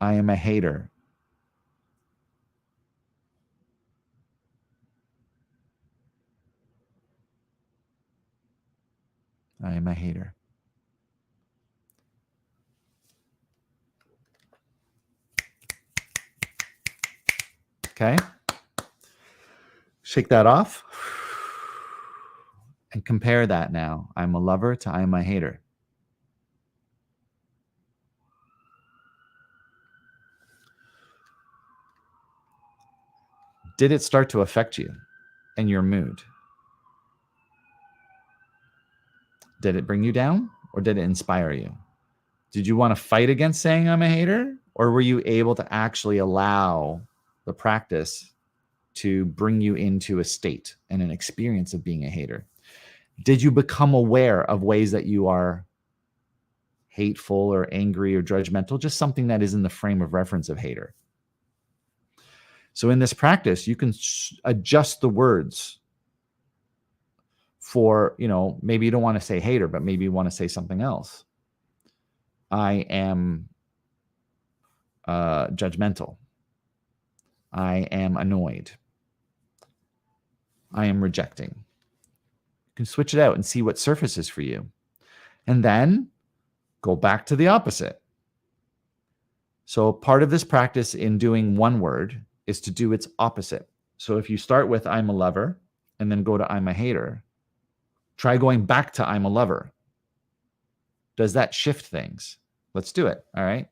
I am a hater. I am a hater. Okay. Shake that off and compare that now. I'm a lover to I'm a hater. Did it start to affect you and your mood? Did it bring you down or did it inspire you? Did you want to fight against saying I'm a hater, or were you able to actually allow the practice to bring you into a state and an experience of being a hater? Did you become aware of ways that you are hateful or angry or judgmental, just something that is in the frame of reference of hater? So in this practice, you can adjust the words for, maybe you don't want to say hater, but maybe you want to say something else. I am judgmental. I am annoyed. I am rejecting. You can switch it out and see what surfaces for you. And then go back to the opposite. So part of this practice in doing one word is to do its opposite. So if you start with I'm a lover and then go to I'm a hater, try going back to I'm a lover. Does that shift things? Let's do it. All right.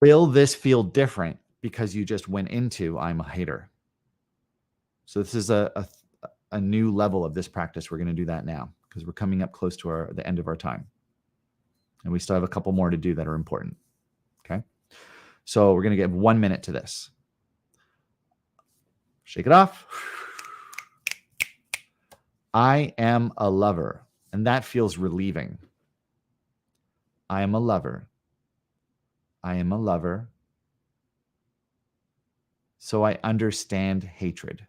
Will this feel different because you just went into I'm a hater? So this is a new level of this practice. We're going to do that now because we're coming up close to the end of our time. And we still have a couple more to do that are important. Okay. So we're going to give 1 minute to this. Shake it off. I am a lover. And that feels relieving. I am a lover. I am a lover. So I understand hatred.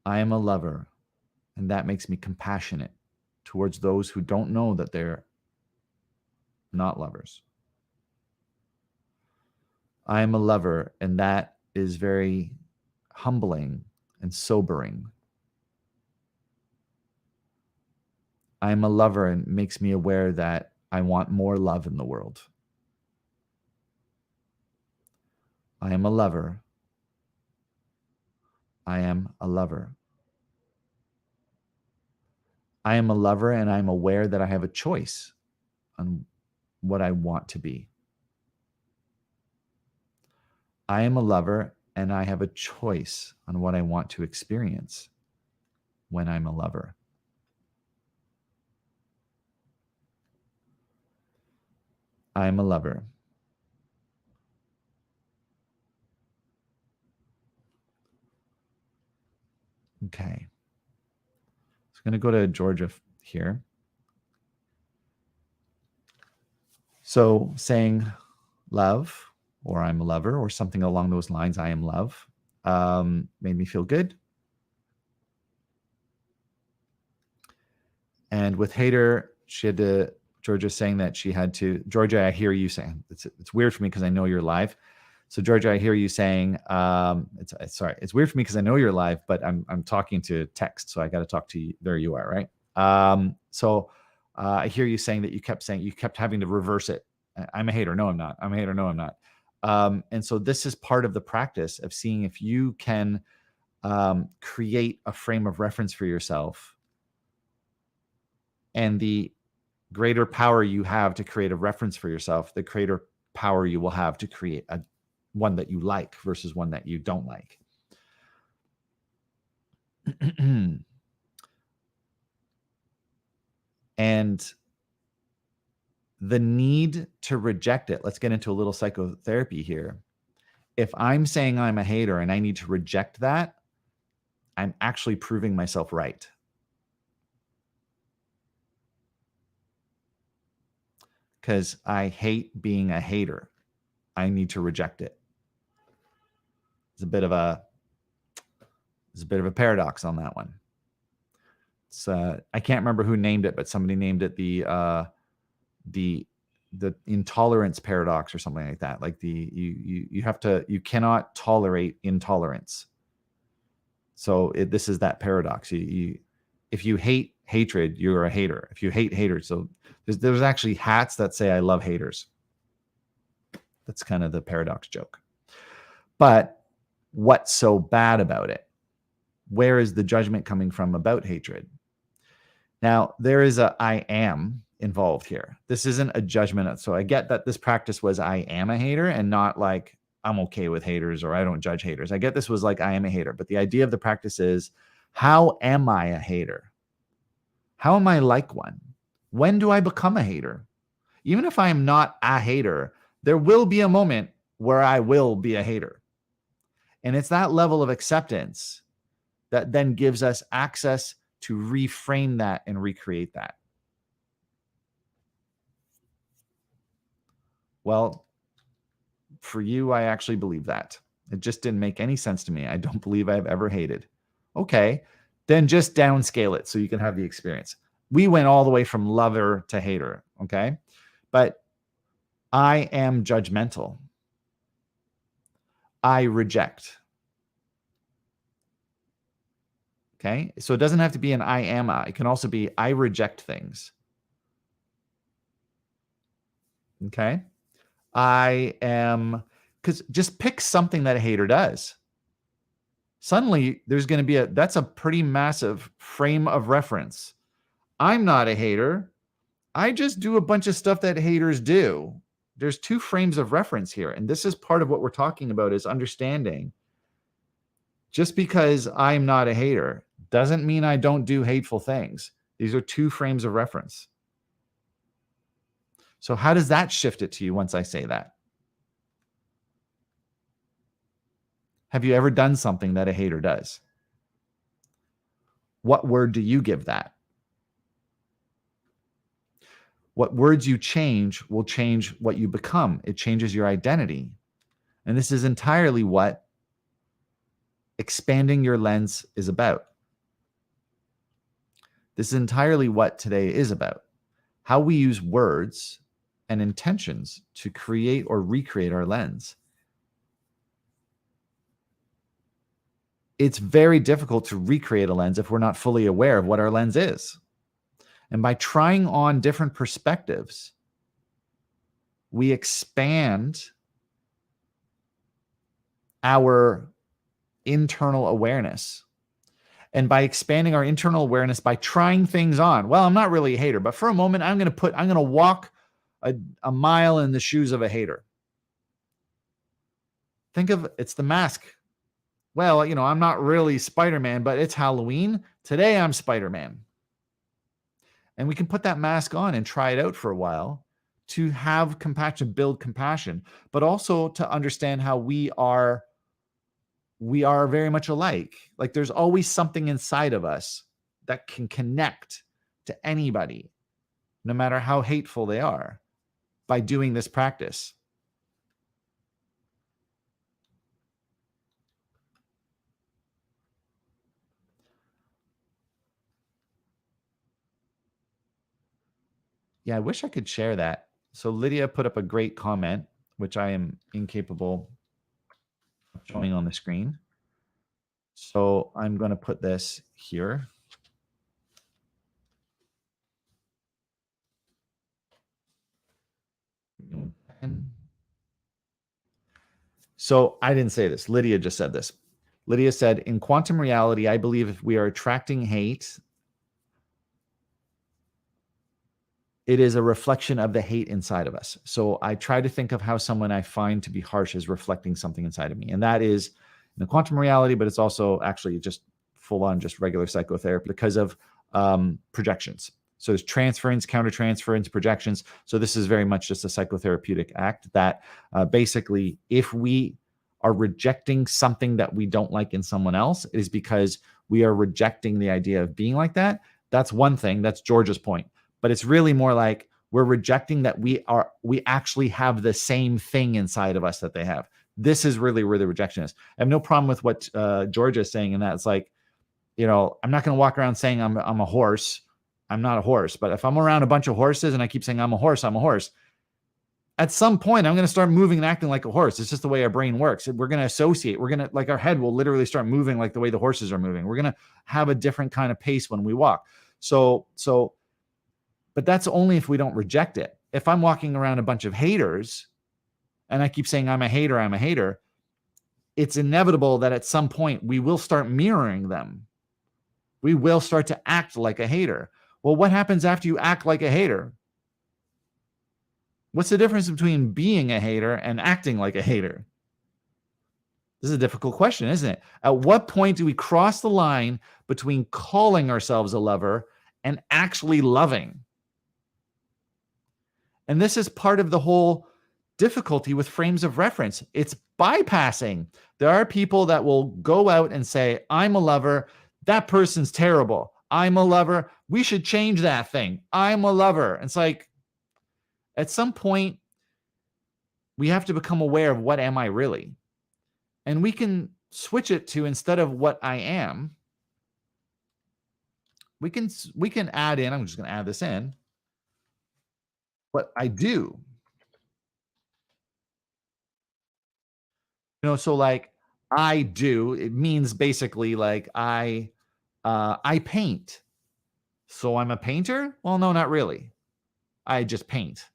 I am a lover. And that makes me compassionate towards those who don't know that they're not lovers. I am a lover, and that is very humbling and sobering. I am a lover and makes me aware that I want more love in the world. I am a lover, I am a lover. I am a lover, and I'm aware that I have a choice on what I want to be. I am a lover, and I have a choice on what I want to experience when I'm a lover. I am a lover. Okay. So I'm going to go to Georgia here. So saying love, or I'm a lover, or something along those lines, I am love, made me feel good. And with hater, she had to, Georgia saying that she had to, Georgia, I hear you saying, it's weird for me because I know you're live. So Georgia, I hear you saying, it's weird for me because I know you're live, but I'm talking to text, so I got to talk to you. There you are, right? I hear you saying that you kept having to reverse it. I'm a hater. No, I'm not. I'm a hater. No, I'm not. And so this is part of the practice of seeing if you can create a frame of reference for yourself, and the greater power you have to create a reference for yourself, the greater power you will have to create one that you like versus one that you don't like. And the need to reject it. Let's get into a little psychotherapy here. If I'm saying I'm a hater and I need to reject that, I'm actually proving myself right. Because I hate being a hater. I need to reject it. It's a bit of a paradox on that one. It's I can't remember who named it, but somebody named it the intolerance paradox or something like that. Like you cannot tolerate intolerance. So this is that paradox. If you hate hatred, you're a hater. If you hate haters, so there's actually hats that say I love haters. That's kind of the paradox joke. But what's so bad about it? Where is the judgment coming from about hatred? Now, there is a I am involved here. This isn't a judgment. So I get that this practice was I am a hater and not like I'm okay with haters or I don't judge haters. I get this was like I am a hater. But the idea of the practice is, how am I a hater? How am I like one? When do I become a hater? Even if I am not a hater, there will be a moment where I will be a hater. And it's that level of acceptance that then gives us access to reframe that and recreate that. Well, for you, I actually believe that. It just didn't make any sense to me. I don't believe I've ever hated. Okay, then just downscale it so you can have the experience. We went all the way from lover to hater, okay? But I am judgmental. I reject. Okay, so it doesn't have to be an I am a. It can also be I reject things. Okay, I am, because just pick something that a hater does. Suddenly there's going to be that's a pretty massive frame of reference. I'm not a hater. I just do a bunch of stuff that haters do. There's two frames of reference here. And this is part of what we're talking about, is understanding just because I'm not a hater doesn't mean I don't do hateful things. These are two frames of reference. So how does that shift it to you once I say that? Have you ever done something that a hater does? What word do you give that? What words you change will change what you become. It changes your identity. And this is entirely what expanding your lens is about. This is entirely what today is about. How we use words and intentions to create or recreate our lens. It's very difficult to recreate a lens if we're not fully aware of what our lens is. And by trying on different perspectives, we expand our internal awareness. And by expanding our internal awareness, by trying things on, well, I'm not really a hater, but for a moment, I'm going to walk a mile in the shoes of a hater. Think of it's the mask. Well, I'm not really Spider-Man, but it's Halloween. Today I'm Spider-Man. And we can put that mask on and try it out for a while to have compassion, build compassion, but also to understand how we are very much alike. Like there's always something inside of us that can connect to anybody, no matter how hateful they are, by doing this practice. Yeah, I wish I could share that. So Lydia put up a great comment, which I am incapable of showing on the screen. So I'm going to put this here. So I didn't say this. Lydia just said this. Lydia said, in quantum reality, I believe if we are attracting hate, it is a reflection of the hate inside of us. So I try to think of how someone I find to be harsh is reflecting something inside of me. And that is in the quantum reality, but it's also actually just full on just regular psychotherapy because of projections. So there's transference, countertransference, projections. So this is very much just a psychotherapeutic act that basically if we are rejecting something that we don't like in someone else, it is because we are rejecting the idea of being like that. That's one thing. That's George's point. But it's really more like we're rejecting that we actually have the same thing inside of us that they have. This is really where the rejection is. I have no problem with what Georgia is saying, and that's like, I'm not going to walk around saying I'm a horse. I'm not a horse. But if I'm around a bunch of horses and I keep saying I'm a horse, at some point I'm going to start moving and acting like a horse. It's just the way our brain works. We're going to associate. We're going to, like, our head will literally start moving like the way the horses are moving. We're going to have a different kind of pace when we walk. But that's only if we don't reject it. If I'm walking around a bunch of haters and I keep saying I'm a hater, it's inevitable that at some point we will start mirroring them. We will start to act like a hater. Well, what happens after you act like a hater? What's the difference between being a hater and acting like a hater? This is a difficult question, isn't it? At what point do we cross the line between calling ourselves a lover and actually loving? And this is part of the whole difficulty with frames of reference. It's bypassing. There are people that will go out and say, I'm a lover. That person's terrible. I'm a lover. We should change that thing. I'm a lover. It's like, at some point, we have to become aware of what am I really? And we can switch it to, instead of what I am, we can add in, I'm just going to add this in, what I do. So like I do, it means basically like I paint. So I'm a painter? Well, no, not really. I just paint.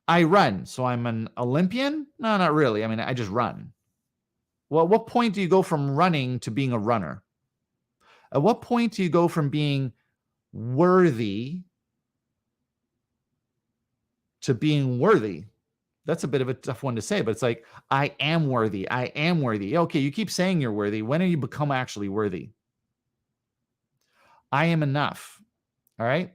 I run. So I'm an Olympian? No, not really. I mean, I just run. Well, at what point do you go from running to being a runner? At what point do you go from being worthy to being worthy? That's a bit of a tough one to say, but it's like, I am worthy. I am worthy. Okay, you keep saying you're worthy. When do you become actually worthy? I am enough. All right?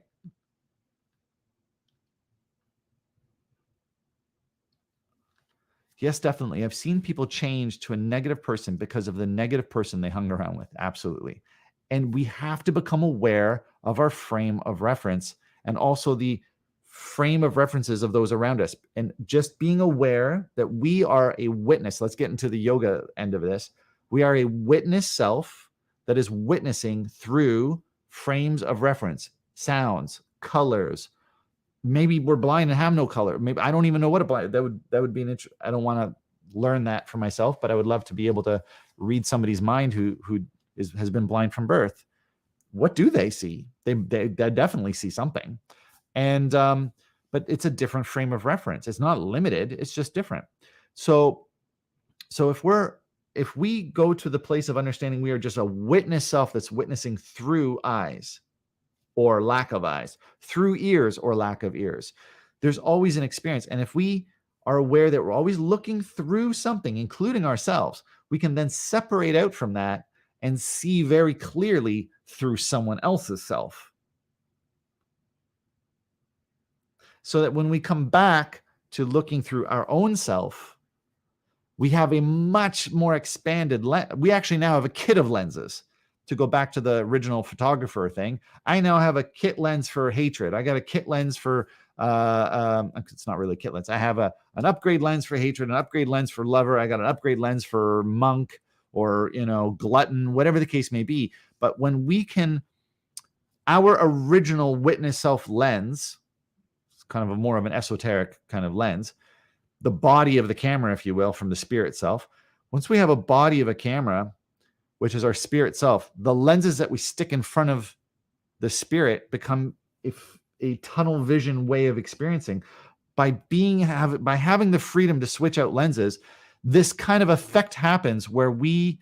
Yes, definitely. I've seen people change to a negative person because of the negative person they hung around with. Absolutely. And we have to become aware of our frame of reference and also the frame of references of those around us. And just being aware that we are a witness. Let's get into the yoga end of this. We are a witness self that is witnessing through frames of reference, sounds, colors. Maybe we're blind and have no color. Maybe I don't even know what a blind. That would be an interest. I don't want to learn that for myself, but I would love to be able to read somebody's mind who has been blind from birth. What do they see? They definitely see something, and but it's a different frame of reference. It's not limited. It's just different. So if we're if we go to the place of understanding we are just a witness self that's witnessing through eyes or lack of eyes, through ears or lack of ears, there's always an experience. And if we are aware that we're always looking through something, including ourselves, we can then separate out from that and see very clearly through someone else's self. So that when we come back to looking through our own self, we have a much more expanded lens. We actually now have a kit of lenses. To go back to the original photographer thing, I now have a kit lens for hatred. I got a kit lens for, it's not really a kit lens. I have an upgrade lens for hatred, an upgrade lens for lover. I got an upgrade lens for monk or, glutton, whatever the case may be. But when we can, our original witness self lens, it's kind of more of an esoteric kind of lens, the body of the camera, if you will, from the spirit self. Once we have a body of a camera, which is our spirit self, the lenses that we stick in front of the spirit become a tunnel vision way of experiencing. By having the freedom to switch out lenses, this kind of effect happens where we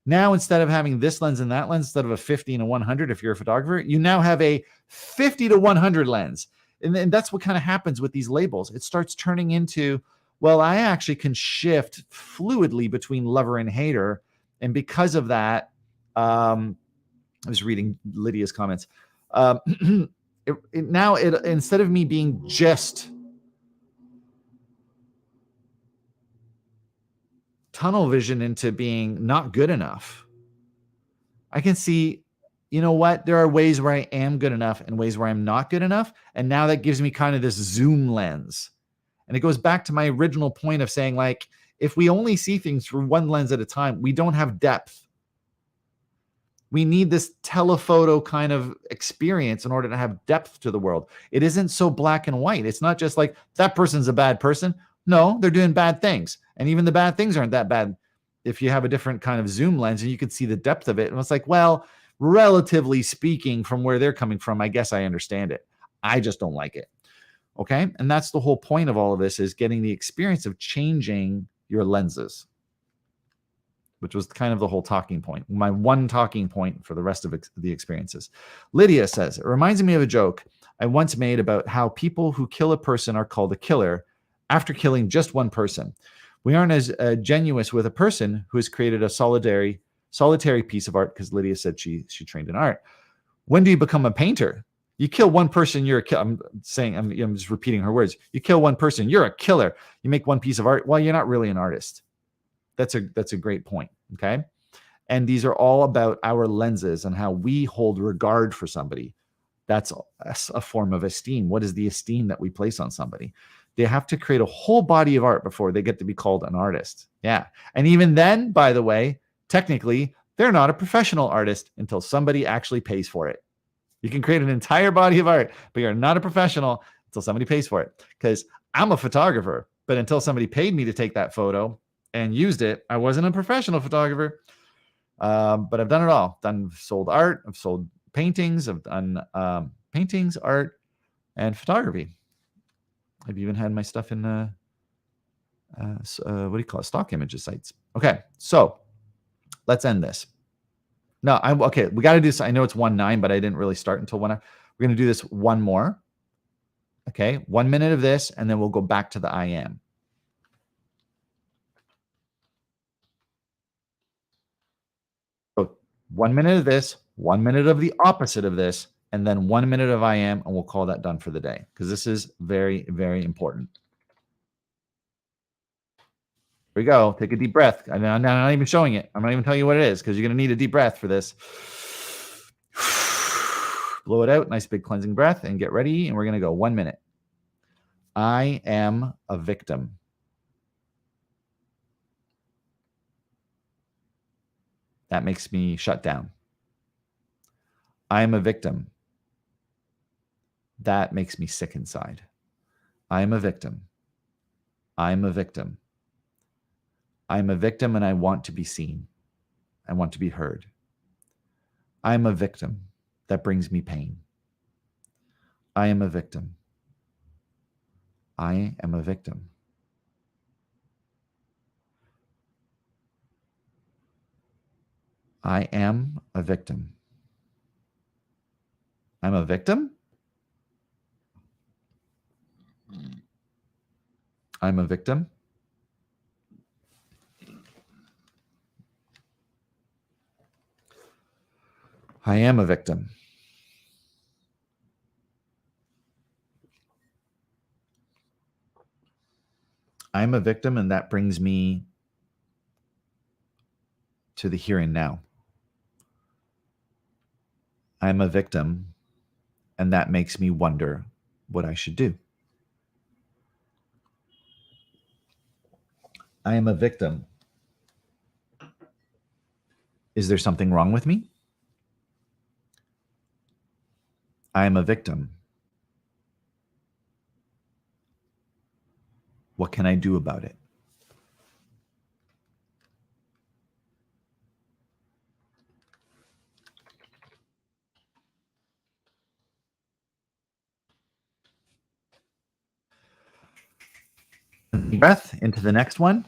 now, instead of having this lens and that lens, instead of a 50 and a 100, if you're a photographer, you now have a 50 to 100 lens. And that's what kind of happens with these labels. It starts turning into, well, I actually can shift fluidly between lover and hater. And because of that, I was reading Lydia's comments. Now, instead of me being just tunnel vision into being not good enough, I can see, you know what? There are ways where I am good enough and ways where I'm not good enough. And now that gives me kind of this zoom lens. And it goes back to my original point of saying, like, if we only see things through one lens at a time, we don't have depth. We need this telephoto kind of experience in order to have depth to the world. It isn't so black and white. It's not just like that person's a bad person. No, they're doing bad things. And even the bad things aren't that bad if you have a different kind of zoom lens and you can see the depth of it. And it's like, well, relatively speaking, from where they're coming from, I guess I understand it. I just don't like it. Okay. And that's the whole point of all of this, is getting the experience of changing your lenses, which was kind of the whole talking point, my one talking point for the rest of the experiences. Lydia says, it reminds me of a joke I once made about how people who kill a person are called a killer after killing just one person. We aren't as genuous with a person who has created a solitary piece of art, because Lydia said she trained in art. When do you become a painter? You kill one person, you're a killer. I'm just repeating her words. You kill one person, you're a killer. You make one piece of art, well, you're not really an artist. That's a great point, okay? And these are all about our lenses and how we hold regard for somebody. That's a form of esteem. What is the esteem that we place on somebody? They have to create a whole body of art before they get to be called an artist. Yeah. And even then, by the way, technically, they're not a professional artist until somebody actually pays for it. You can create an entire body of art, but you're not a professional until somebody pays for it. Because I'm a photographer, but until somebody paid me to take that photo and used it, I wasn't a professional photographer. But I've done it all. Sold art, I've sold paintings, I've done paintings, art, and photography. I've even had my stuff in what do you call it? Stock images sites. Okay, so let's end this. No, okay. We got to do this. I know it's 1:09, but I didn't really start until 1. We're going to do this one more. Okay, 1 minute of this, and then we'll go back to the I am. So 1 minute of this, 1 minute of the opposite of this, and then 1 minute of I am, and we'll call that done for the day, because this is very, very important. Here we go. Take a deep breath. I'm not even showing it. I'm not even telling you what it is, because you're going to need a deep breath for this. Blow it out. Nice big cleansing breath, and get ready. And we're going to go 1 minute. I am a victim. That makes me shut down. I am a victim. That makes me sick inside. I am a victim. I am a victim. I am a victim, and I want to be seen. I want to be heard. I am a victim. That brings me pain. I am a victim. I am a victim. I am a victim. I'm a victim? I'm a victim? I am a victim. I'm a victim, and that brings me to the here and now. I'm a victim, and that makes me wonder what I should do. I am a victim. Is there something wrong with me? I am a victim. What can I do about it? Breath into the next one.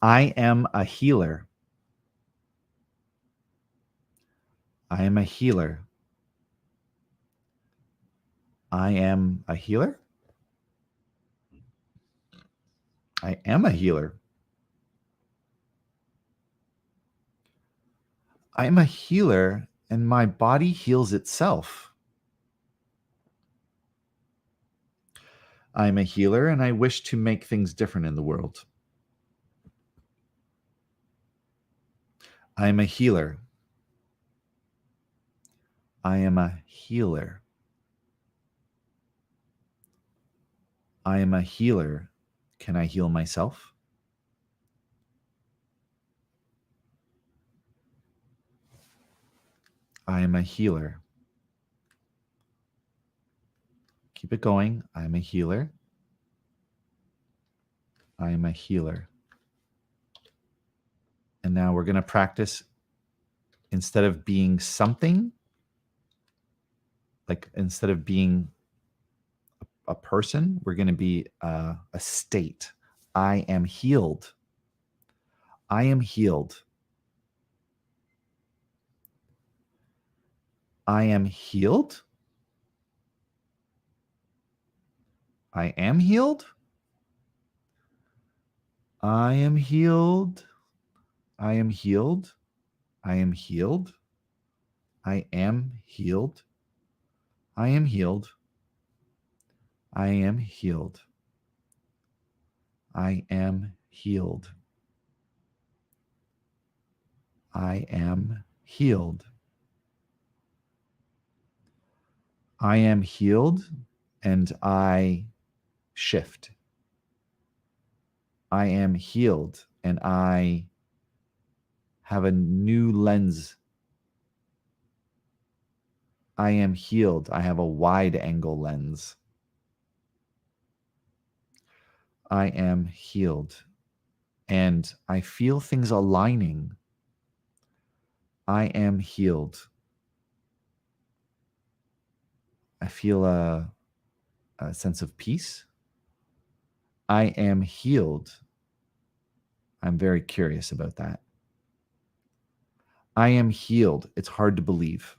I am a healer. I am a healer. I am a healer. I am a healer. I am a healer, and my body heals itself. I am a healer, and I wish to make things different in the world. I am a healer. I am a healer. I am a healer. Can I heal myself? I am a healer. Keep it going. I am a healer. I am a healer. And now we're going to practice, instead of being something, like instead of being a person, we're going to be a state. I am healed. I am healed. I am healed. I am healed. I am healed. I am healed. I am healed. I am healed. I am healed. I am healed. I am healed. I am healed. I am healed, and I shift. I am healed, and I have a new lens. I am healed. I have a wide angle lens. I am healed, and I feel things aligning. I am healed. I feel a sense of peace. I am healed. I'm very curious about that. I am healed. It's hard to believe.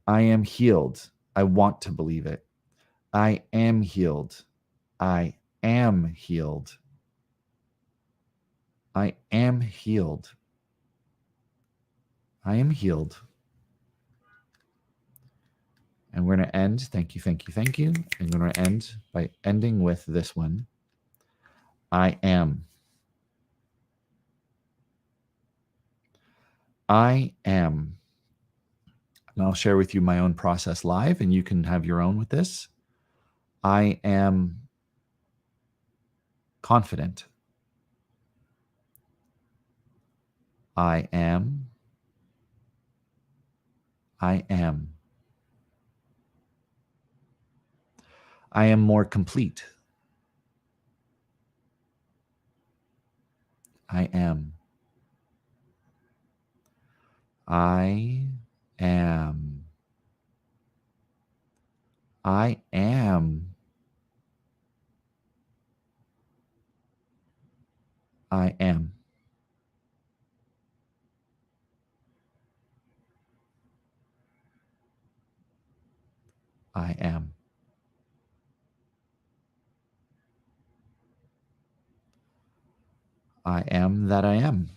I am healed. I want to believe it. I am healed. I am healed. I am healed. I am healed. And we're going to end. Thank you, thank you, thank you. And we're going to end by ending with this one. I am. I am. And I'll share with you my own process live, and you can have your own with this. I am confident. I am. I am. I am more complete. I am. I am. I am. I am. I am. I am that I am.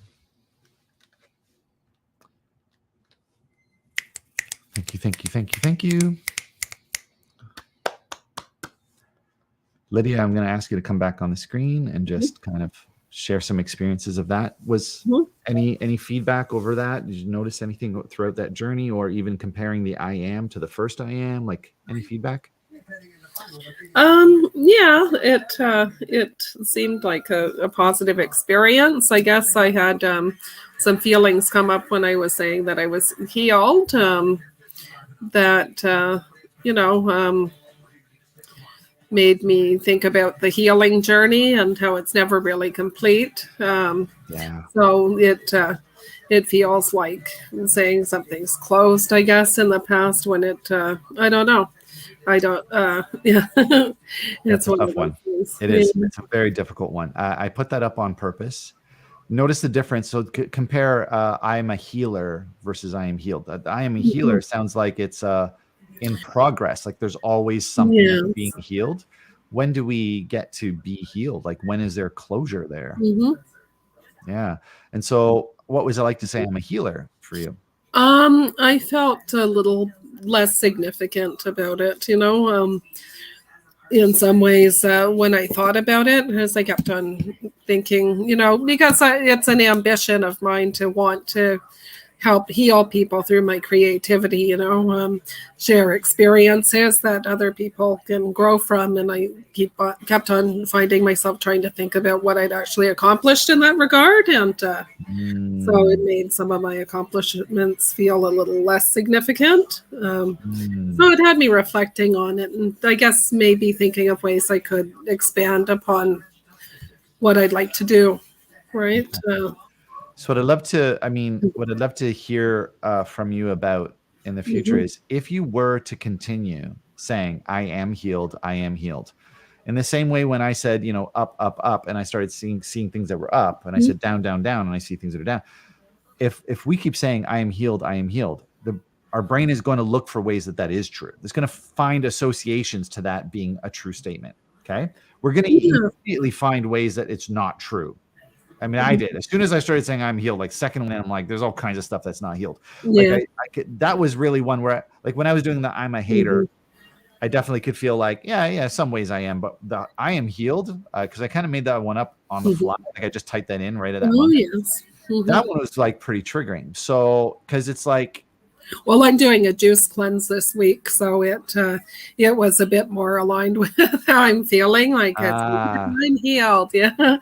Thank you, thank you, thank you, thank you. Lydia, I'm going to ask you to come back on the screen and just kind of share some experiences of that. Was any feedback over that? Did you notice anything throughout that journey, or even comparing the I am to the first I am? Like, any feedback? Yeah, it seemed like a positive experience. I guess I had some feelings come up when I was saying that I was healed. That you know made me think about the healing journey and how it's never really complete. Yeah. So it feels like saying something's closed, I guess, in the past when it I don't know. I don't yeah. It's That's a one tough of those one. things. It is. It's a very difficult one. I put that up on purpose. Notice the difference. So compare I am a healer versus I am healed. I am a healer sounds like it's in progress. Like there's always something that's Yes. being healed. When do we get to be healed? Like when is there closure there? Mhm. Yeah. And so what was it like to say I'm a healer for you? I felt a little less significant about it, in some ways when I thought about it, as I kept on thinking, because it's an ambition of mine to want to help heal people through my creativity, share experiences that other people can grow from. And I kept on finding myself trying to think about what I'd actually accomplished in that regard. And so it made some of my accomplishments feel a little less significant. So it had me reflecting on it, and I guess maybe thinking of ways I could expand upon what I'd like to do, right? So what I'd love to, what I'd love to hear from you about in the future is if you were to continue saying, I am healed, in the same way when I said, up, up, up, and I started seeing things that were up, and I said down, down, down, and I see things that are down. If we keep saying, I am healed, our brain is going to look for ways that is true. It's going to find associations to that being a true statement. Okay. We're going to immediately find ways that it's not true. I did. As soon as I started saying I'm healed, like second one, I'm like, there's all kinds of stuff that's not healed. Yeah. Like that was really one where, like, when I was doing the I'm a hater, I definitely could feel like, yeah, some ways I am, but the I am healed, because I kind of made that one up on the fly. Like I just typed that in right at that moment. Yes. That one was like pretty triggering. So, because it's like, well, I'm doing a juice cleanse this week, so it was a bit more aligned with how I'm feeling. Like I'm healed, yeah.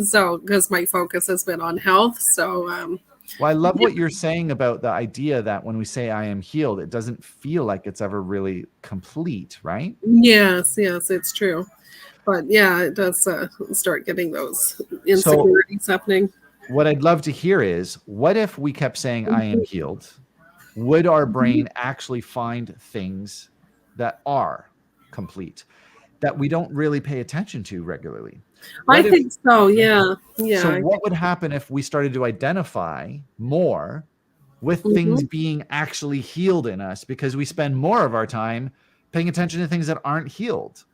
So because my focus has been on health, so. Well, I love what you're saying about the idea that when we say I am healed, it doesn't feel like it's ever really complete, right? Yes, it's true. But yeah, it does start getting those insecurities happening. What I'd love to hear is, what if we kept saying I am healed? Would our brain actually find things that are complete that we don't really pay attention to regularly? I think so, yeah. So what would happen if we started to identify more with things being actually healed in us, because we spend more of our time paying attention to things that aren't healed?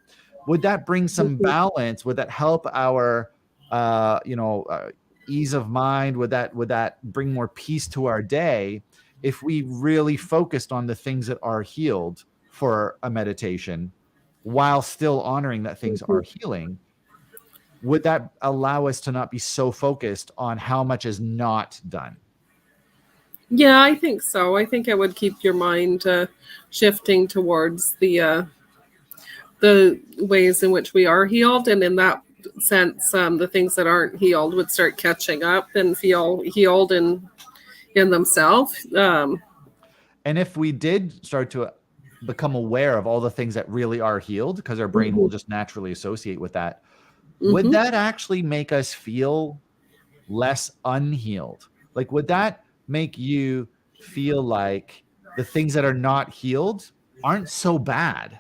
Would that bring some balance? Would that help our ease of mind? Would that bring more peace to our day if we really focused on the things that are healed for a meditation while still honoring that things are healing? Would that allow us to not be so focused on how much is not done? Yeah, I think so. I think it would keep your mind shifting towards the ways in which we are healed, and in that sense, the things that aren't healed would start catching up and feel healed in themselves. And if we did start to become aware of all the things that really are healed, because our brain will just naturally associate with that, would that actually make us feel less unhealed? Like, would that make you feel like the things that are not healed aren't so bad?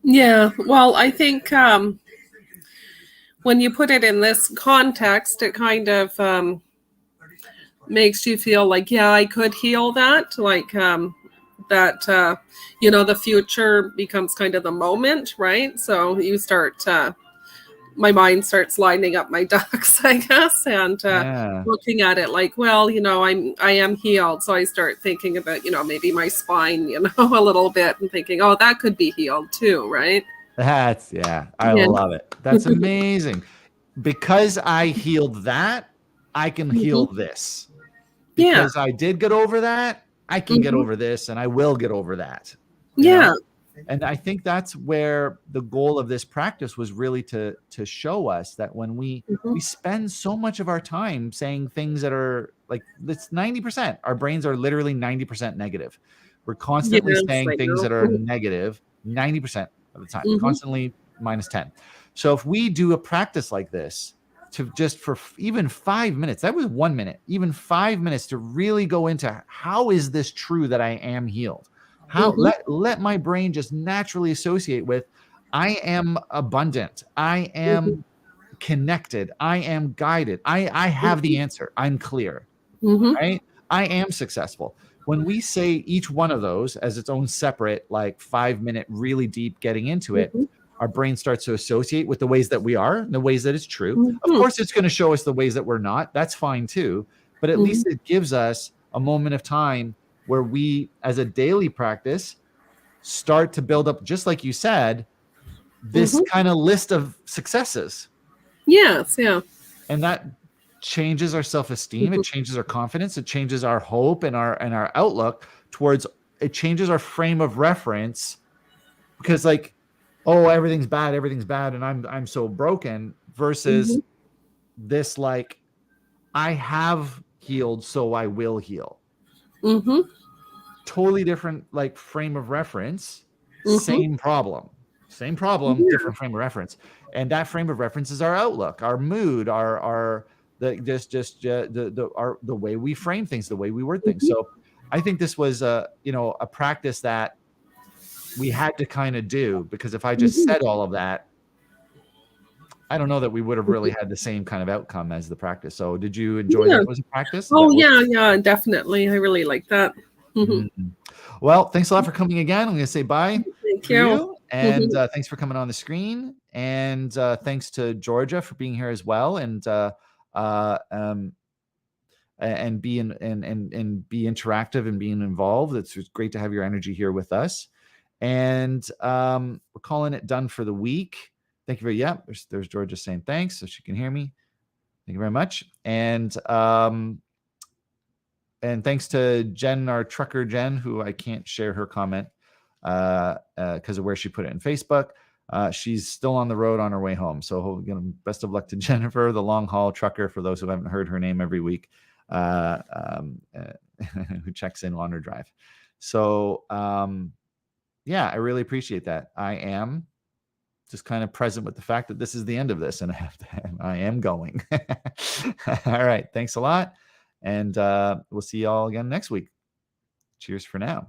Yeah, well, I think when you put it in this context, it kind of makes you feel like, yeah, I could heal that. Like that the future becomes kind of the moment, right? So you start my mind starts lining up my ducks, I guess, and Yeah. looking at it like, well, I am healed. So I start thinking about, maybe my spine, a little bit, and thinking, oh, that could be healed too, right? I Yeah. love it. That's amazing. Because I healed that, I can heal Mhm. this. Yeah. Because I did get over that, I can get Hmm. over this, and I will get over that, you Yeah. know? And I think that's where the goal of this practice was really to show us that when we Hmm. spend so much of our time saying things that are like, it's 90%. Our brains are literally 90% negative. We're constantly Yes, saying I things know. that are negative 90% of the time, Hmm. constantly minus 10. So if we do a practice like this, to just for even 5 minutes, that was 1 minute, even 5 minutes to really go into, how is this true that I am healed? How Hmm. let my brain just naturally associate with, I am abundant, I Hmm. am connected, I am guided, I have the answer, I'm clear, Hmm. right? I am successful. When we say each one of those as its own separate, like 5 minute, really deep getting into it, Hmm. our brain starts to associate with the ways that we are and the ways that it's true. Of Hmm. course, it's going to show us the ways that we're not. That's fine too. But at Hmm. least it gives us a moment of time where we, as a daily practice, start to build up, just like you said, this Hmm. kind of list of successes. Yes. Yeah. And that changes our self-esteem, it Hmm. changes our confidence, it changes our hope and our outlook towards, it changes our frame of reference. Because like, oh, everything's bad and I'm so broken, versus Hmm. this, like, I have healed, so I will heal. Hmm. Totally different, like, frame of reference. Hmm. Same problem, Yeah. different frame of reference. And that frame of reference is our outlook, our mood, our the just the way we frame things, the way we word things. Hmm. So I think this was a practice that we had to kind of do, because if I just Hmm. said all of that, I don't know that we would have really had the same kind of outcome as the practice. So did you enjoy Yeah. that as a practice? Did Oh, that work? yeah, yeah, definitely. I really like that. Mhm. Mhm. Well, thanks a lot for coming again. I'm going to say bye Thank for you. you. And Mhm. thanks for coming on the screen. And thanks to Georgia for being here as well. And uh, um, and be and be interactive and being involved. It's great to have your energy here with us. And we're calling it done for the week. Thank you very, yeah. There's Georgia saying thanks, so she can hear me. Thank you very much. And thanks to Jen, our trucker Jen, who I can't share her comment because of where she put it in Facebook. She's still on the road on her way home. So best of luck to Jennifer, the long haul trucker, for those who haven't heard her name every week, uh, um, uh, who checks in on her drive. So yeah, I really appreciate that. I am just kind of present with the fact that this is the end of this, and I am going. All right. Thanks a lot. And we'll see you all again next week. Cheers for now.